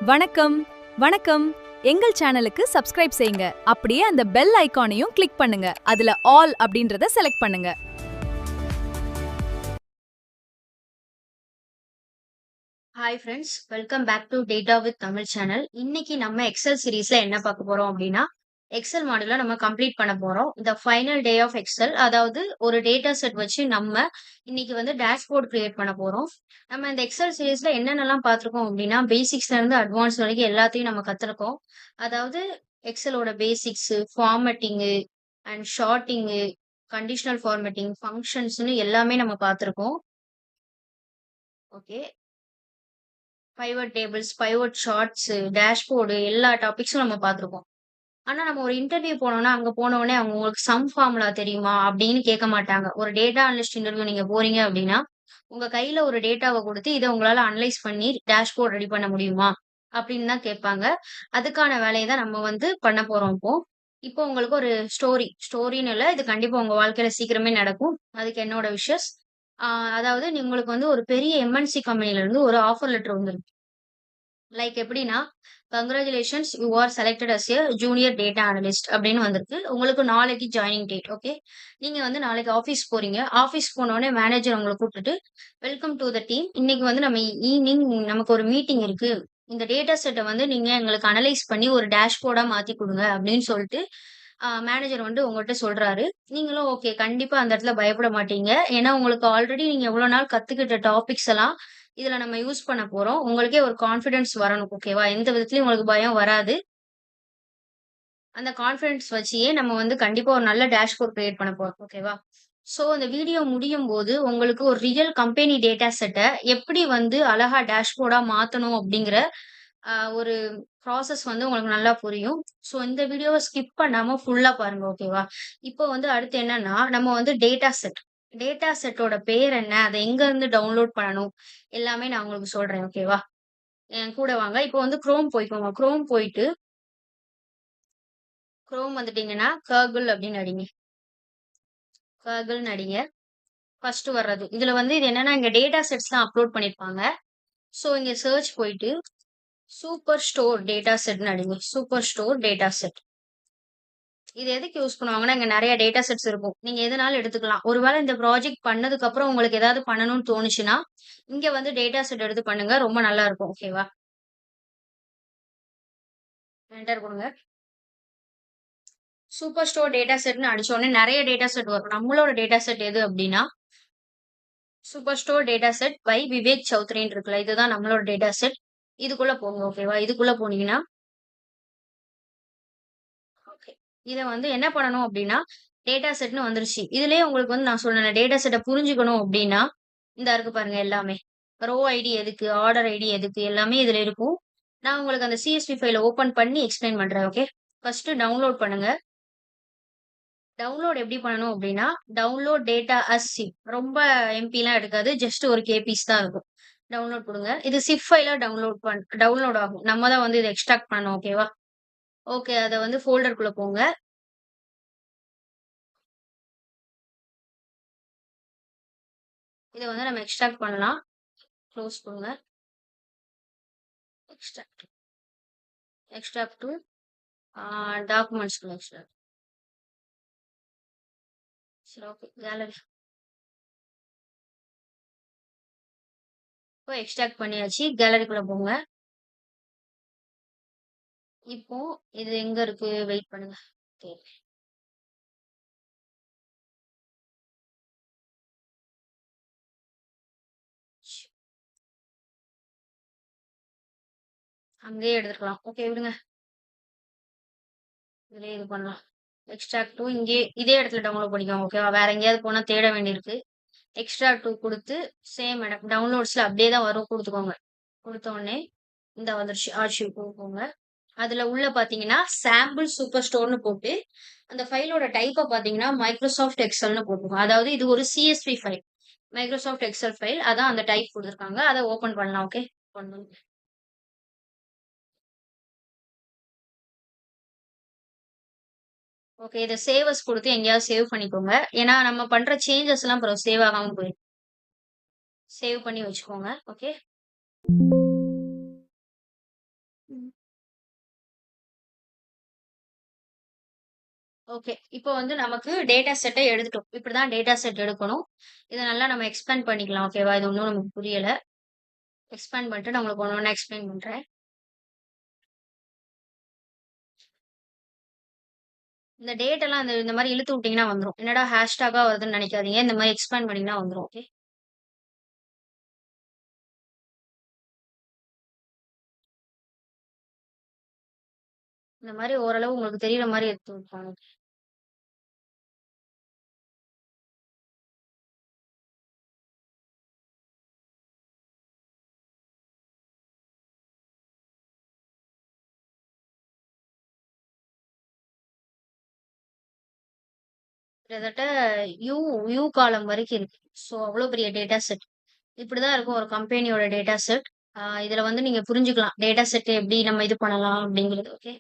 வணக்கம் வணக்கம் எங்கள் சேனலுக்கு சப்ஸ்கிரைப் செய்யுங்க. அப்படியே அந்த பெல் ஐகானையும் கிளிக் பண்ணுங்க. அதுல ஆல் அப்படின்றத செலக்ட் பண்ணுங்க. Hi friends, welcome back to data with Tamil channel. இன்னைக்கு நம்ம எக்ஸல் சீரீஸ்ல என்ன பார்க்க போறோம் அப்படின்னா, எக்ஸல் மாடியூல நம்ம கம்ப்ளீட் பண்ண போறோம். இந்த ஃபைனல் டே ஆஃப் எக்ஸல், அதாவது ஒரு டேட்டா செட் வச்சு நம்ம இன்னைக்கு வந்து டேஷ்போர்ட் கிரியேட் பண்ண போறோம். நம்ம இந்த எக்ஸல் சீரீஸ்ல என்னென்னலாம் பார்த்துருக்கோம் அப்படின்னா, பேசிக்ஸ்ல இருந்து அட்வான்ஸ் வரைக்கும் எல்லாத்தையும் நம்ம கத்துருக்கோம். அதாவது எக்ஸலோட basics, formatting and sorting, conditional formatting, ஃபங்க்ஷன்ஸ்னு எல்லாமே நம்ம பார்த்துருக்கோம். Okay. Pivot tables, pivot charts, dashboard எல்லா டாபிக்ஸும் நம்ம பார்த்துருக்கோம். ஆனா நம்ம ஒரு இன்டர்வியூ போனோம்னா, அங்க போனோனே அவங்க உங்களுக்கு சம் ஃபார்முலா தெரியுமா? அப்படின்னு கேட்க மாட்டாங்க. ஒரு டேட்டா அனலிஸ்ட் இன்டர்வியூ நீங்க போறீங்க அப்படின்னா, உங்க கையில ஒரு டேட்டாவ குடுத்து, இத உங்களால அனலைஸ் பண்ணி டேஷ்போர்ட் ரெடி பண்ண முடியுமா? அப்படின்னு தான் கேட்பாங்க. அதுக்கான வேலைய தான் நம்ம வந்து பண்ண போறோம் இப்போ. இப்போ உங்களுக்கு ஒரு ஸ்டோரின்னு இல்ல. இது கண்டிப்பா உங்க வாழ்க்கையில சீக்கிரமே நடக்கும். அதுக்கு என்னோட விஷஸ். ஆ அதாவது உங்களுக்கு வந்து ஒரு பெரிய எம்.என்.சி கம்பெனில இருந்து ஒரு ஆஃபர் லெட்டர் வந்திருக்கு. லைக் எப்படின்னா, congratulations you are selected as a junior data analyst அப்படின்னு வந்திருக்கு. உங்களுக்கு நாளைக்கு ஜாயினிங் டேட். ஓகே. நீங்க வந்து நாளைக்கு ஆஃபீஸ் போறீங்க. ஆஃபீஸ் போனோனே மேனேஜர் உங்கள கூப்பிட்டுட்டு, வெல்கம் டூ த டீம். இன்னைக்கு வந்து நம்ம ஈவ்னிங் நமக்கு ஒரு மீட்டிங் இருக்கு. இந்த டேட்டா செட்ட வந்து நீங்க எங்களுக்கு அனலைஸ் பண்ணி ஒரு டேஷ்போர்டா மாத்தி குடுங்க அப்படின்னு சொல்லிட்டு, மேனேஜர் வந்து உங்கள்ட்ட சொல்றாரு. நீங்களும் ஓகே கண்டிப்பா அந்த இடத்துல பயப்பட மாட்டீங்க. ஏன்னா உங்களுக்கு ஆல்ரெடி நீங்க இவ்வளோ நாள் கத்துக்கிட்ட டாபிக்ஸ் எல்லாம் இதுல நம்ம யூஸ் பண்ண போறோம். உங்களுக்கே ஒரு கான்ஃபிடன்ஸ் வரணும். ஓகேவா? எந்த விதத்துலயும் உங்களுக்கு பயம் வராது. அந்த கான்ஃபிடன்ஸ் வச்சே நம்ம வந்து கண்டிப்பா ஒரு நல்ல டேஷ்போர்ட் கிரியேட் பண்ண போறோம். ஓகேவா? ஸோ இந்த வீடியோ முடியும்போது உங்களுக்கு ஒரு ரியல் கம்பெனி டேட்டா செட்ட எப்படி வந்து அழகா டேஷ்போர்டா மாத்தணும் அப்படிங்கிற ஒரு ப்ராசஸ் வந்து உங்களுக்கு நல்லா புரியும். ஸோ இந்த வீடியோவ ஸ்கிப் பண்ணாம ஃபுல்லா பாருங்க. ஓகேவா? இப்போ வந்து அடுத்து என்னன்னா, நம்ம வந்து டேட்டா செட். டேட்டா செட்டோட பேர் என்ன? அத எங்க இருந்து டவுன்லோட் பண்ணணும்? எல்லாமே நான் உங்களுக்கு சொல்றேன். ஓகேவா? என் கூட வாங்க. இப்போ வந்து குரோம் போய்க்கோங்க. குரோம் போயிட்டு, குரோம் வந்துட்டீங்கன்னா, Gurgle அப்படின்னு அடிங்க. Gurgleன்னு அடிங்க. ஃபர்ஸ்ட் வர்றது. இதுல வந்து இது என்னன்னா, இங்க டேட்டா செட்ஸ்லாம் அப்லோட் பண்ணியிருப்பாங்க. ஸோ இங்க சர்ச் போயிட்டு, சூப்பர் ஸ்டோர் டேட்டா செட்ன்னு அடிங்க. Super store data set. இது எதுக்கு யூஸ் பண்ணுவாங்கன்னா, இங்க நெறைய டேட்டா செட்ஸ் இருக்கும். நீங்க எதுனாலும் எடுத்துக்கலாம். ஒருவேளை இந்த ப்ராஜெக்ட் பண்ணதுக்கு அப்புறம் உங்களுக்கு ஏதாவது பண்ணணும்னு தோணுச்சுன்னா, இங்க வந்து டேட்டா செட் எடுத்து பண்ணுங்க. ரொம்ப நல்லா இருக்கும். ஓகேவா? என்டர் குடுங்க. சூப்பர் ஸ்டோர் டேட்டா செட்ன்னு அடிச்ச உடனே நெறைய டேட்டா செட் வரும். நம்மளோட டேட்டா செட் எது அப்டின்னா, super store data set by Vivek சௌத்ரின்னு இருக்குல்ல. இதுதான் நம்மளோட டேட்டா செட். இதுக்குள்ள போங்க. ஓகேவா? இதுக்குள்ள போனீங்கன்னா, ஓகே. இத வந்து என்ன பண்ணணும் அப்டின்னா, டேட்டா செட்ன்னு வந்துருச்சு. இதுலயே உங்களுக்கு வந்து நான் சொன்னேன்ல, டேட்டா செட்ட புரிஞ்சுக்கணும் அப்டின்னா, இந்தா இருக்கு பாருங்க எல்லாமே. ரோ ஐடி எதுக்கு, ஆர்டர் ஐடி எதுக்கு எல்லாமே இதுல இருக்கும். நான் உங்களுக்கு அந்த சிஎஸ்வி ஃபைல ஓப்பன் பண்ணி எக்ஸ்பிளைன் பண்றேன். ஓகே. ஃபர்ஸ்ட் டவுன்லோட் பண்ணுங்க. டவுன்லோட் எப்படி பண்ணணும் அப்படின்னா, டவுன்லோட் டேட்டா அஸ் சிப். ரொம்ப எம்பிலாம் எடுக்காது. ஜஸ்ட் ஒரு கேபிஸ் தான் இருக்கும். டவுன்லோட் குடுங்க. இது சிப் ஃபைலா டவுன்லோட் ஆகும். நம்ம தான் வந்து இத எக்ஸ்ட்ராக்ட் பண்ணணும். ஓகேவா? ஓகே. அத வந்து ஃபோல்டர்க்குள்ள போங்க. இத வந்து நம்ம எக்ஸ்ட்ராக்ட் பண்ணலாம். குளோஸ் குடுங்க. எக்ஸ்ட்ராக்ட் எக்ஸ்ட்ராக்ட் டூ டாக்குமெண்ட்ஸ்குள்ள எக்ஸ்ட்ராக்ட். சரி ஓகே. கேலரி. இப்போ எக்ஸ்ட்ராக்ட் பண்ணியாச்சு. கேலரிக்குள்ள போங்க. இப்போ இது எங்க இருக்கு? வெயிட் பண்ணுங்க. ஓகே. அங்கேயே எடுத்துக்கலாம். ஓகே விடுங்க. இதுலயே இது பண்ணலாம். எக்ஸ்ட்ராக்ட் டூ இங்கேயே இதே இடத்துல டவுன்லோட் பண்ணிக்கோங்க. ஓகேவா? வேற எங்கேயாவது போனா தேட வேண்டியிருக்கு. எக்ஸ்ட்ராக்ட் டூ குடுத்து சேம் இடம் டவுன்லோட்ஸ்ல அப்படியே தான் வரும் குடுத்துக்கோங்க. குடுத்த உடனே இந்த வந்துருச்சு. ஆர்ச்சிவ் போங்க. அதுல உள்ள பார்த்தீங்கன்னா, சாம்பிள் சூப்பர் ஸ்டோர்ன்னு போட்டு, அந்த ஃபைலோட டைப்ப பார்த்தீங்கன்னா, மைக்ரோசாஃப்ட் எக்ஸெல்ன்னு போட்டுக்கோங்க. அதாவது இது ஒரு CSV file. Microsoft Excel file. அதான் அந்த டைப் குடுத்துருக்காங்க. அத ஓப்பன் பண்ணலாம். ஓகே. பண்ணுங்க. ஓகே. இத சேவ் அஸ் குடுத்து எங்கேயாவது சேவ் பண்ணிக்கோங்க. ஏன்னா நம்ம பண்ற சேஞ்சஸ்லாம் அப்புறம் சேவ் ஆகாம போயிரும். சேவ் பண்ணி வச்சுக்கோங்க. ஓகே. ஓகே. இப்போ வந்து நமக்கு டேட்டா செட்ட எடுத்துட்டோம். இப்படிதான் டேட்டா செட் எடுக்கணும். இத நல்லா நம்ம எக்ஸ்பேண்ட் பண்ணிக்கலாம். ஓகேவா? இது ஒண்ணும் நமக்கு புரியல. எக்ஸ்பேண்ட் பண்ணிட்டு நான் உங்களுக்கு ஒண்ணு ஒண்ணா எக்ஸ்பிளைன் பண்றேன். இந்த டேட் எல்லாம் இந்த மாரி இழுத்து விட்டீங்கன்னா வந்துரும். என்னடா ஹேஷ்டேக்கா வருதுன்னு நெனைக்காதீங்க. இந்த மாரி எக்ஸ்பேண்ட் பண்ணீங்கன்னா வந்துரும். ஓகே. இந்த மாரி ஓரளவு உங்களுக்கு தெரியிற மாரி எடுத்து விட்டாங்க. கிட்டத்தட்ட யூ யூ காலம் வரைக்கும் இருக்கு. ஸோ அவ்ளோ பெரிய டேட்டா செட். இப்படிதான் இருக்கும் ஒரு கம்பெனியோட டேட்டா செட். இதுல வந்து நீங்க புரிஞ்சுக்கலாம். டேட்டா செட் எப்படி நம்ம இது பண்ணலாம் அப்படிங்கிறது. ஓகே.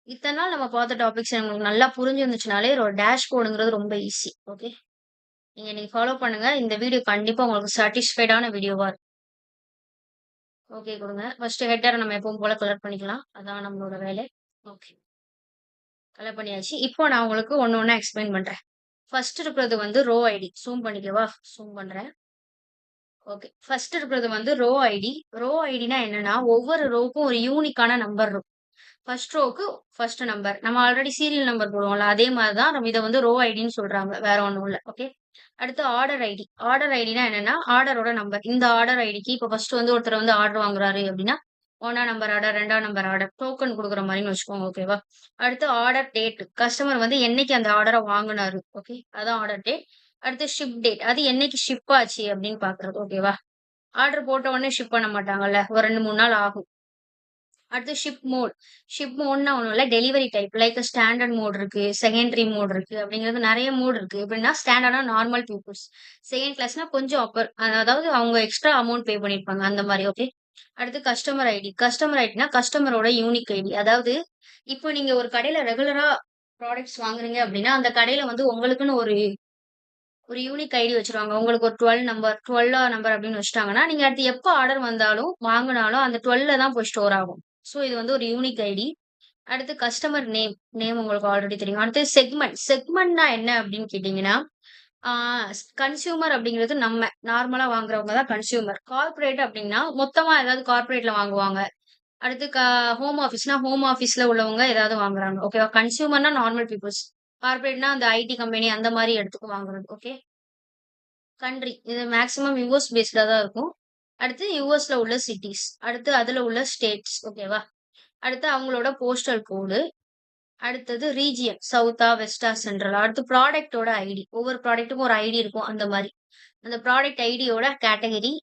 இத்தன நாள் நம்ம பார்த்த டாபிக்ஸ் உங்களுக்கு நல்லா புரிஞ்சிருந்துச்சுனாலே ஒரு டேஷ்போர்டுங்கிறது ரொம்ப ஈஸி. ஓகே. நீங்க இன்னைக்கு ஃபாலோ பண்ணுங்க. இந்த வீடியோ கண்டிப்பா உங்களுக்கு சாட்டிஸ்ஃபைடான வீடியோவா இருக்கும். ஓகே குடுங்க. ஃபர்ஸ்ட் ஹெட்டர நம்ம எப்பவும் போல கலர் பண்ணிக்கலாம். அதான் நம்மளோட வேலை. ஓகே. கலர் பண்ணியாச்சு. இப்போ நான் உங்களுக்கு ஒண்ணு ஒண்ணா எக்ஸ்பிளைன் பண்றேன். ஃபர்ஸ்ட் இருக்கிறது வந்து ரோ ஐடி. ஜூம் பண்ணிக்கவா? ஜூம் பண்றேன். ஓகே. ஃபர்ஸ்ட் இருக்கிறது வந்து ரோ ஐடி. ரோ ஐடினா என்னன்னா, ஒவ்வொரு ரோவுக்கும் ஒரு யூனிக்கான நம்பர் இருக்கும். ஃபர்ஸ்ட் ரோவுக்கு ஃபர்ஸ்ட் நம்பர். நம்ம ஆல்ரெடி சீரியல் நம்பர் போடுவோம்ல, அதே மாரி தான் நம்ம இத வந்து ரோ ஐடின்னு சொல்றாங்க. வேற ஒண்ணும் இல்ல. ஓகே. அடுத்து ஆர்டர் ஐடி. ஆர்டர் ஐடினா என்னன்னா, ஆர்டரோட நம்பர். இந்த ஆர்டர் ஐடிக்கு இப்ப ஃபர்ஸ்ட் வந்து ஒருத்தர் வந்து ஆர்டர் வாங்குறாரு அப்டின்னா, 1ஆம் நம்பர் ஆர்டர், 2ஆம் நம்பர் ஆர்டர், டோக்கன் குடுக்குற மாரின்னு வச்சுக்கோங்க. ஓகேவா? அடுத்து ஆர்டர் டேட். கஸ்டமர் வந்து என்னைக்கு அந்த ஆர்டர வாங்குனாரு. ஓகே. அதான் ஆர்டர் டேட். அடுத்து ஷிப் டேட். அது என்னைக்கு ஷிப் ஆச்சு அப்டின்னு பார்க்குறது. ஓகேவா? ஆர்டர் போட்ட உடனே ஷிப் பண்ண மாட்டாங்கல்ல. ஒரு 2, 3 நாள் ஆகும். அடுத்து ஷிப் மோட். ஷிப் மோட்னா ஒண்ணும் இல்ல. Delivery type. Like standard mode இருக்கு. செகண்டரி மோட் இருக்கு. அப்படிங்கிறது நெறைய மோட் இருக்கு. எப்படின்னா ஸ்டாண்டர்ட்னா நார்மல் பீப்பிள்ஸ். செகண்ட் கிளாஸ்னா கொஞ்சம் அப்பர். அதாவது அவங்க எக்ஸ்ட்ரா அமௌண்ட் பே பண்ணியிருப்பாங்க. அந்த மாரி. ஓகே. அடுத்து கஸ்டமர் ஐடி. கஸ்டமர் ஐடினா கஸ்டமரோட யூனிக் ஐடி. அதாவது இப்போ நீங்க ஒரு கடையில ரெகுலரா ப்ராடக்ட்ஸ் வாங்குறீங்க அப்படின்னா, அந்த கடையில வந்து உங்களுக்குன்னு ஒரு ஒரு யூனிக் ஐடி வச்சுருவாங்க. உங்களுக்கு ஒரு 12 நம்பர், 12 நம்பர் அப்படின்னு வச்சுட்டாங்கன்னா, நீங்க அடுத்து எப்ப ஆர்டர் வந்தாலும், வாங்குனாலும் அந்த 12ல தான் போய் ஸ்டோர் ஆகும். ஸோ இது வந்து ஒரு யூனிக் ஐடி. அடுத்து கஸ்டமர் நேம். நேம் உங்களுக்கு ஆல்ரெடி தெரியும். அடுத்து செக்மெண்ட். செக்மெண்ட்னா என்ன அப்படின்னு கேட்டீங்கன்னா, ஆ கன்சியூமர் அப்படிங்கிறது நம்ம நார்மலா வாங்குறவங்க தான் கன்சியூமர். கார்ப்பரேட் அப்படின்னா, மொத்தமா ஏதாவது கார்ப்பரேட்ல வாங்குவாங்க. அடுத்து ஹோம் ஆஃபீஸ்னா, ஹோம் ஆஃபீஸ்ல உள்ளவங்க ஏதாவது வாங்குறாங்க. ஓகேவா? கன்சியூமர்னா நார்மல் பீப்பிள்ஸ். கார்ப்பரேட்னா அந்த ஐடி கம்பெனி அந்த மாரி இடத்துக்கு வாங்குறது. ஓகே. கண்ட்ரி. இது மேக்ஸிமம் யுஎஸ் பேஸ்டா தான் இருக்கும். அடுத்து யுஎஸ்ல உள்ள சிட்டீஸ். அடுத்து அதுல உள்ள ஸ்டேட்ஸ். ஓகேவா? அடுத்து அவங்களோட போஸ்டல் கோடு. அடுத்தது ரீஜியன். சவுத்தா, வெஸ்டா, சென்ட்ரலா. அடுத்து ப்ராடக்ட்டோட ஐடி. ஒவ்வொரு ப்ராடக்ட்டுக்கும் ஒரு ஐடி இருக்கும். அந்த மாரி. அந்த ப்ராடக்ட் ஐடியோட கேட்டகரி.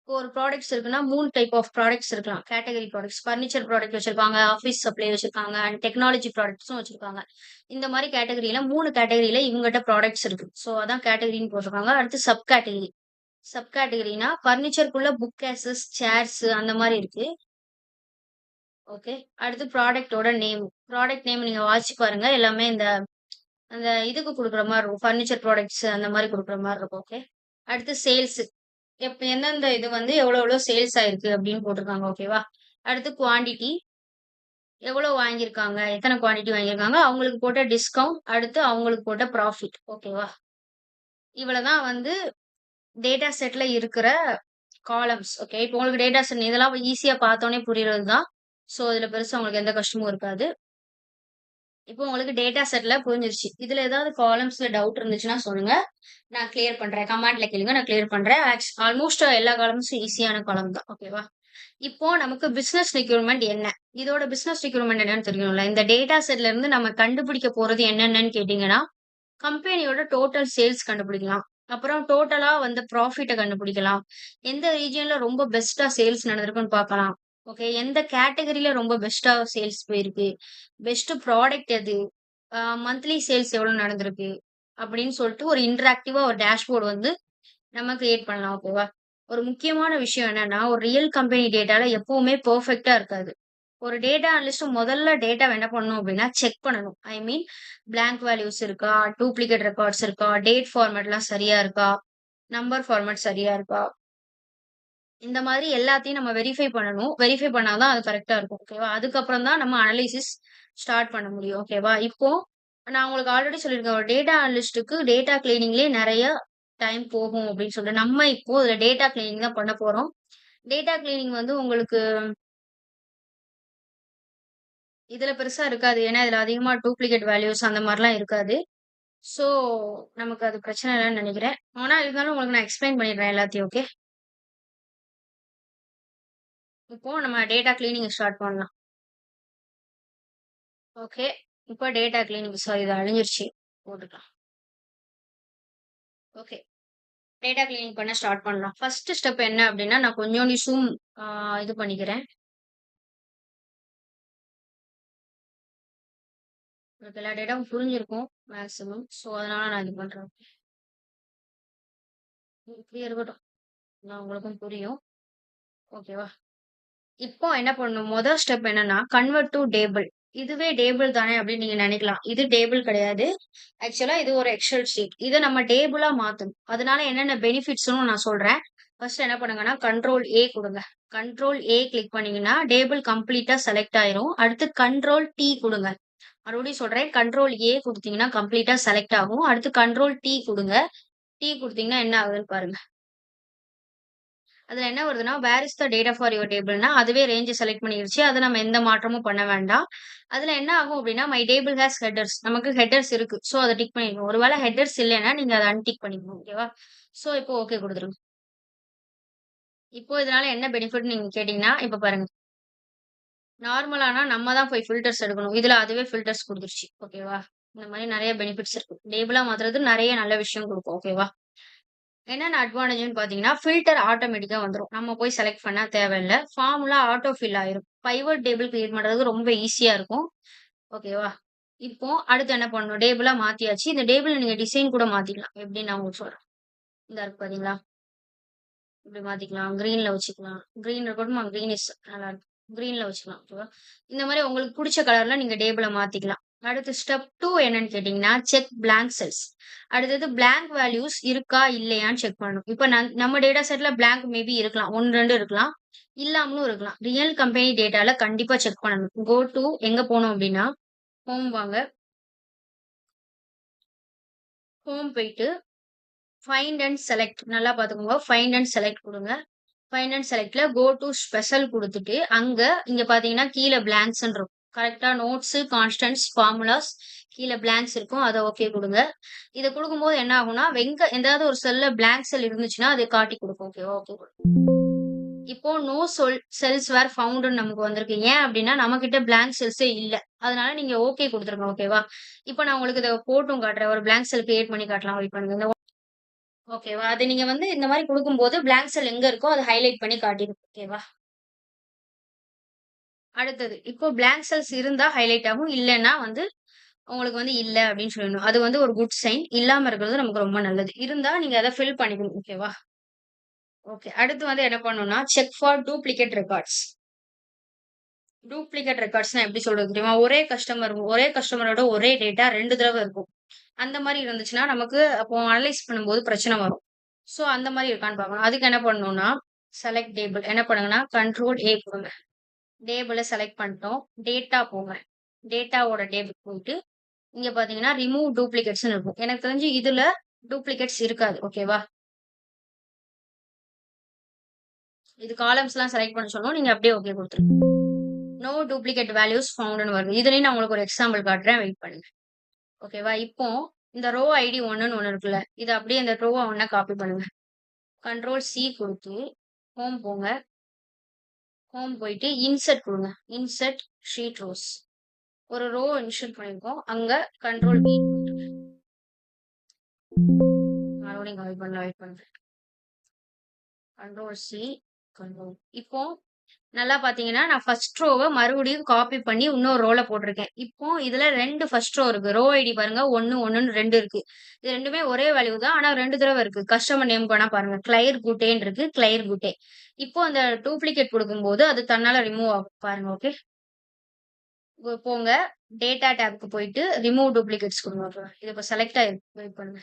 இப்போ ஒரு ப்ராடக்ட்ஸ் இருக்குன்னா 3 டைப் ஆஃப் ப்ராடக்ட்ஸ் இருக்கலாம். Category products. ஃபர்னிச்சர் ப்ராடக்ட் வச்சிருக்காங்க. ஆஃபீஸ் சப்ளை வச்சிருக்காங்க. அண்ட் டெக்னாலஜி ப்ராடக்ட்ஸும் வச்சிருக்காங்க. இந்த மாரி கேட்டகரில 3 கேட்டகரில இவங்ககிட்ட ப்ராடக்ட்ஸ் இருக்கு. ஸோ அதான் கேட்டகரின்னு போட்டிருக்காங்க. அடுத்து சப் கேட்டகரி. சப் கேட்டகரினா ஃபர்னிச்சர்க்குள்ள புக் கேசஸ், சேர்ஸ் அந்த மாரி இருக்கு. ஓகே. அடுத்து ப்ராடக்ட்டோட நேம். ப்ராடக்ட் நேம் நீங்க வாசிச்சு பாருங்க. எல்லாமே இந்த அந்த இதுக்கு குடுக்குற மாரி இருக்கும். ஃபர்னிச்சர் ப்ராடக்ட்ஸ் அந்த மாரி குடுக்குற மாரி இருக்கும். ஓகே. அடுத்து சேல்ஸ். எந்தெந்த இது வந்து எவ்வளோ எவ்வளோ சேல்ஸ் ஆயிருக்கு அப்படின்னு போட்டிருக்காங்க. ஓகேவா? அடுத்து குவான்டிட்டி. எவ்வளோ வாங்கியிருக்காங்க? எத்தன குவான்டிட்டி வாங்கியிருக்காங்க? அவங்களுக்கு போட்ட டிஸ்கவுண்ட். அடுத்து அவங்களுக்கு போட்ட ப்ராஃபிட். ஓகேவா? இவ்வளதான் வந்து டேட்டா செட்ல இருக்கிற காலம்ஸ். ஓகே. இப்போ உங்களுக்கு டேட்டா செட் இதெல்லாம் ஈஸியா பார்த்தோனே புரியறது தான். ஸோ, இதுல பெருசா உங்களுக்கு எந்த கஷ்டமும் இருக்காது. இப்போ உங்களுக்கு டேட்டா செட்ல புரிஞ்சிருச்சு. இதுல ஏதாவது காலம்ஸ்ல டவுட் இருந்துச்சுன்னா சொல்லுங்க. நான் கிளியர் பண்றேன். கமெண்ட்ல கேளுங்க. நான் கிளியர் பண்றேன். ஆல்மோஸ்ட் எல்லா காலம்ஸும் ஈஸியான காலம் தான். ஓகேவா? இப்போ நமக்கு பிசினஸ் ரெக்யூர்மென்ட் என்ன? இதோட பிசினஸ் ரெக்யூர்மென்ட் என்னன்னு தெரியணும்ல. இந்த டேட்டா செட்ல இருந்து நம்ம கண்டுபிடிக்க போறது என்னென்னன்னு கேட்டீங்கன்னா, கம்பெனியோட டோட்டல் சேல்ஸ் கண்டுபிடிக்கலாம். அப்புறம் டோட்டலா வந்து ப்ராஃபிட்ட கண்டுபிடிக்கலாம். எந்த ரீஜியன்ல ரொம்ப பெஸ்ட்டா சேல்ஸ் நடந்திருக்குன்னு பார்க்கலாம். ஓகே. எந்த கேட்டகரில ரொம்ப பெஸ்ட்டா சேல்ஸ் போயிருக்கு. பெஸ்ட் ப்ராடக்ட் எது? மந்த்லி சேல்ஸ் எவ்வளோ நடந்திருக்கு? அப்படின்னு சொல்லிட்டு ஒரு இன்டராக்டிவா ஒரு டேஷ்போர்ட் வந்து நம்ம கிரியேட் பண்ணலாம். ஓகேவா? ஒரு முக்கியமான விஷயம் என்னன்னா, ஒரு ரியல் கம்பெனி டேட்டால எப்பவுமே பெர்ஃபெக்ட்டா இருக்காது. ஒரு டேட்டா அனலிஸ்ட் முதல்ல டேட்டாவ என்ன பண்ணணும் அப்படின்னா, செக் பண்ணணும். ஐ மீன் பிளாங்க் வேல்யூஸ் இருக்கா? டூப்ளிகேட் ரெக்கார்ட்ஸ் இருக்கா? டேட் ஃபார்மேட்லாம் சரியா இருக்கா? நம்பர் ஃபார்மேட் சரியா இருக்கா? இந்த மாதிரி எல்லாத்தையும் நம்ம வெரிஃபை பண்ணணும். வெரிஃபை பண்ணா தான் அது கரெக்ட்டா இருக்கும். ஓகேவா? அதுக்கப்புறம் தான் நம்ம அனலைசிஸ் ஸ்டார்ட் பண்ண முடியும். ஓகேவா? இப்போ நான் உங்களுக்கு ஆல்ரெடி சொல்லியிருக்கேன். ஒரு டேட்டா அனலிஸ்ட்டுக்கு டேட்டா கிளீனிங்லயே நெறைய டைம் போகும் அப்படின்னு சொல்லிட்டு. நம்ம இப்போ இதுல டேட்டா கிளீனிங் தான் பண்ண போறோம். டேட்டா கிளீனிங் வந்து உங்களுக்கு இதுல பெருசா இருக்காது. ஏன்னா, இதுல அதிகமா டூப்ளிகேட் வேல்யூஸ் அந்த மாரிலாம் இருக்காது. ஸோ, நமக்கு அது பிரச்சனை இல்லன்னு நெனைக்கிறேன். ஆனா, இருந்தாலும் உங்களுக்கு நான் எக்ஸ்ப்ளைன் பண்ணிடுறேன் எல்லாத்தையும். ஓகே. இப்போ நம்ம டேட்டா கிளீனிங் ஸ்டார்ட் பண்ணலாம். ஓகே. இப்போ டேட்டா கிளீனிங் சாரி இது அழிஞ்சிருச்சு. போட்டுக்கலாம். ஓகே. டேட்டா கிளீனிங் பண்ண ஸ்டார்ட் பண்ணலாம். ஃபர்ஸ்ட் ஸ்டெப் என்ன அப்டின்னா, நான் கொஞ்சோண்டு ஜூம் ஆ இது பண்ணிக்கிறேன். உங்களுக்கு எல்லா டேட்டாவும் புரிஞ்சிருக்கும் மேக்ஸிமம். ஸோ, அதனால நான் இது பண்றேன். இப்படியே இருக்கட்டும். நான் உங்களுக்கும் புரியும். ஓகேவா? இப்போ என்ன பண்ணணும்? மொதல் ஸ்டெப் என்னன்னா, கன்வெர்ட் டூ டேபிள். இதுவே டேபிள் தானே அப்படின்னு நீங்க நெனைக்கலாம். இது டேபிள் கிடையாது. ஆக்சுவலா இது ஒரு எக்ஸெல் ஷீட். இத நம்ம டேபிளா மாத்தணும். அதனால என்னென்ன பெனிஃபிட்ஸ்ன்னு நான் சொல்றேன். ஃபர்ஸ்ட் என்ன பண்ணுங்கன்னா, கண்ட்ரோல் ஏ குடுங்க. கண்ட்ரோல் ஏ கிளிக் பண்ணீங்கன்னா, டேபிள் கம்ப்ளீட்டா செலக்ட் ஆயிரும். அடுத்து கண்ட்ரோல் டி குடுங்க. மறுபடியும் சொல்றேன். கண்ட்ரோல் ஏ குடுத்தீங்கன்னா, கம்ப்ளீட்டா செலக்ட் ஆகும். அடுத்து கண்ட்ரோல் டி குடுங்க. டி குடுத்தீங்கன்னா என்ன ஆகுதுன்னு பாருங்க. அதுல என்ன வருதுன்னா, where is the data for your டேபிள்னா, அதுவே ரேஞ்ச செலக்ட் பண்ணிருச்சு. அத நம்ம எந்த மாற்றமும் பண்ண வேண்டாம். அதுல என்ன ஆகும் அப்டின்னா, மை டேபிள் ஹேஸ் ஹெட்டர்ஸ். நமக்கு ஹெட்டர்ஸ் இருக்கு. ஸோ, அத டிக் பண்ணிடணும். ஒரு வேள ஹெட்டர்ஸ் இல்லன்னா, நீங்க அத அன்டிக் பண்ணிக்கணும். ஓகேவா? ஸோ, இப்போ ஓகே குடுத்துருங்க. இப்போ இதனால என்ன பெனிஃபிட்ன்னு நீங்க கேட்டீங்கன்னா, இப்ப பாருங்க. நார்மலானா நம்ம தான் போய் ஃபில்டர்ஸ் எடுக்கணும். இதுல அதுவே ஃபில்டர்ஸ் குடுத்துருச்சு. ஓகேவா? இந்த மாரி நெறைய பெனிஃபிட்ஸ் இருக்கு. டேபிளா மாத்துறது நெறைய நல்ல விஷயம் குடுக்கும். ஓகேவா? என்னென்ன அட்வான்டேஜ்ன்னு பார்த்தீங்கன்னா, ஃபில்டர் ஆட்டோமேட்டிக்கா வந்துரும். நம்ம போய் செலக்ட் பண்ண தேவையில்ல. ஃபார்முலா ஆட்டோ ஃபில் ஆயிரும். பைவட் டேபிள் கிரியேட் பண்றதுக்கு ரொம்ப ஈஸியா இருக்கும். ஓகேவா? இப்போ அடுத்து என்ன பண்ணணும்? டேபிளா மாத்தியாச்சு. இந்த டேபிள்ல நீங்க டிசைன் கூட மாத்திக்கலாம். எப்படின்னு நான் உங்களுக்கு சொல்றேன். இந்தா இருக்கு பார்த்தீங்களா? இப்படி மாத்திக்கலாம். கிரீன்ல வச்சுக்கலாம். கிரீன் இருக்கட்டுமா? கிரீனிஷ் நல்லாருக்கும். கிரீன்ல வச்சுக்கலாம். ஓகேவா? இந்த மாரி உங்களுக்கு புடிச்ச கலர்ல நீங்க டேபிள மாத்திக்கலாம். அடுத்து ஸ்டெப் 2 என்னன்னு கேட்டீங்கன்னா, செக் பிளாங்க் செல்ஸ். அடுத்தது பிளாங்க் வேல்யூஸ் இருக்கா? இல்லையான்னு செக் பண்ணணும். இப்ப நம்ம டேட்டா செட்ல பிளாங்க் மேபி இருக்கலாம். 1, 2 இருக்கலாம். இல்லாமலும் இருக்கலாம். ரியல் கம்பெனி டேட்டால கண்டிப்பா செக் பண்ணணும். கோ டூ எங்க போணும் அப்டின்னா, ஹோம் வாங்க. ஹோம் போயிட்டு ஃபைண்ட் அண்ட் செலக்ட் நல்லா பார்த்துக்கோங்க. ஃபைண்ட் அண்ட் செலக்ட் குடுங்க. ஃபைண்ட் அண்ட் செலக்ட்ல கோ டூ ஸ்பெஷல் குடுத்துட்டு, அங்க இங்க பார்த்தீங்கன்னா, கீழ பிளாங்க்ஸ்ன்னு இருக்கும். கரெக்ட்டா நோட்ஸ், கான்ஸ்டன்ட்ஸ், ஃபார்முலாஸ் கீழ பிளாங்க்ஸ் இருக்கும். அத ஓகே குடுங்க. இத குடுக்கும்போது என்ன ஆகும்னா, எதாவது ஒரு செல்ல பிளாங்க் செல் இருந்துச்சுன்னா, அது காட்டிக் குடுக்கும். ஓகேவா? ஓகே இப்போ நோ செல்ஸ் வேர் ஃபவுண்ட்ன்னு நமக்கு வந்திருக்கு. ஏன் அப்டின்னா, நம்மகிட்ட பிளாங்க் செல்ஸே இல்ல. அதனால நீங்க ஓகே குடுத்துருங்க. ஓகேவா? இப்போ நான் உங்களுக்கு இத போட்டும் காட்டுறேன். ஒரு பிளாங்க் செல் கிரியேட் பண்ணி காட்டலாம். வெயிட் பண்ணுங்க. ஓகேவா? அது நீங்க வந்து இந்த மாரி குடுக்கும்போது, பிளாங்க் செல் எங்க இருக்கோ அத ஹைலைட் பண்ணி காட்டிரும். ஓகேவா? அடுத்தது, இப்போ பிளாங்க் செல்ஸ் இருந்தா ஹைலைட் ஆகும். இல்லன்னா வந்து உங்களுக்கு வந்து இல்ல அப்டின்னு சொல்லணும். அது வந்து ஒரு குட் சைன். இல்லாம இருக்கிறது நமக்கு ரொம்ப நல்லது. இருந்தா நீங்க அத ஃபில் பண்ணிக்கணும். ஓகேவா? ஓகே. அடுத்து வந்து என்ன பண்ணணும்னா, check for duplicate records. Duplicate ரெக்கார்ட்ஸ்னா எப்படி சொல்றது தெரியுமா? ஒரே கஸ்டமரோட ஒரே டேட்டா 2 தடவ இருக்கும். அந்த மாரி இருந்துச்சுன்னா, நமக்கு அப்போ அனலைஸ் பண்ணும்போது பிரச்சனை வரும். சோ, அந்த மாரி இருக்கான்னு பார்க்கணும். அதுக்கு என்ன பண்ணணும்னா, செலக்ட் டேபிள். என்ன பண்ணுங்கன்னா, கண்ட்ரோல் ஏ குடுங்க. டேபிள செலக்ட் பண்ணிட்டோம். டேட்டா போங்க. டேட்டாவோட டேபிள் போயிட்டு, இங்க பார்த்தீங்கன்னா, ரிமூவ் டூப்ளிகேட்ஸ்ன்னு இருக்கும். எனக்கு தெரிஞ்சு இதுல டூப்ளிகேட்ஸ் இருக்காது. ஓகேவா? இது காலம்ஸ்லாம் செலக்ட் பண்ண சொல்லும். நீங்க அப்படியே ஓகே குடுத்துருங்க. நோ டூப்ளிகேட் வேல்யூஸ் ஃபவுண்ட்ன்னு வருது. இதுலயும் நான் உங்களுக்கு ஒரு எக்ஸாம்பிள் காட்டுறேன். வெயிட் பண்ணுங்க. ஓகேவா? இப்போ இந்த ரோ ஐடி 1ன்னு ஒண்ணு இருக்குல்ல. இத அப்படியே இந்த ரோவ ஒண்ணா காப்பி பண்ணுங்க. கண்ட்ரோல் சி குடுத்து, ஹோம் போங்க. ஹோம் போயிட்டு இன்சர்ட் குடுங்க. Insert sheet rose. ஒரு ரோ இன்சர்ட் பண்ணியிருக்கோம். அங்க கண்ட்ரோல் வி மறுபடியும் காப்பி பண்ணலாம். வெயிட் பண்ணுங்க. கண்ட்ரோல் சி, கண்ட்ரோல் இப்போ நல்லா பார்த்தீங்கன்னா, நான் ஃபர்ஸ்ட் ரோவ மறுபடியும் காப்பி பண்ணி இன்னொரு ரோல போட்டிருக்கேன். இப்போ இதுல 2 ஃபர்ஸ்ட் ரோ இருக்கு. ரோ ஐடி பாருங்க 1, 1ன்னு 2 இருக்கு. இது 2மே ஒரே வேல்யூ தான். ஆனா 2 தடவ இருக்கு. கஸ்டமர் நேம் வேணா பாருங்க. கிளையர் குட்டேன்னு இருக்கு. கிளையர் குட்டே. இப்போ அந்த டூப்ளிகேட் குடுக்கும்போது அது தன்னால ரிமூவ் ஆகும். பாருங்க. ஓகே. போங்க. டேட்டா டேப்க்கு போயிட்டு ரிமூவ் டூப்ளிகேட்ஸ் குடுங்க. ஓகேவா? இது இப்ப செலக்ட் ஆயிருக்கு. வெயிட் பண்ணுங்க.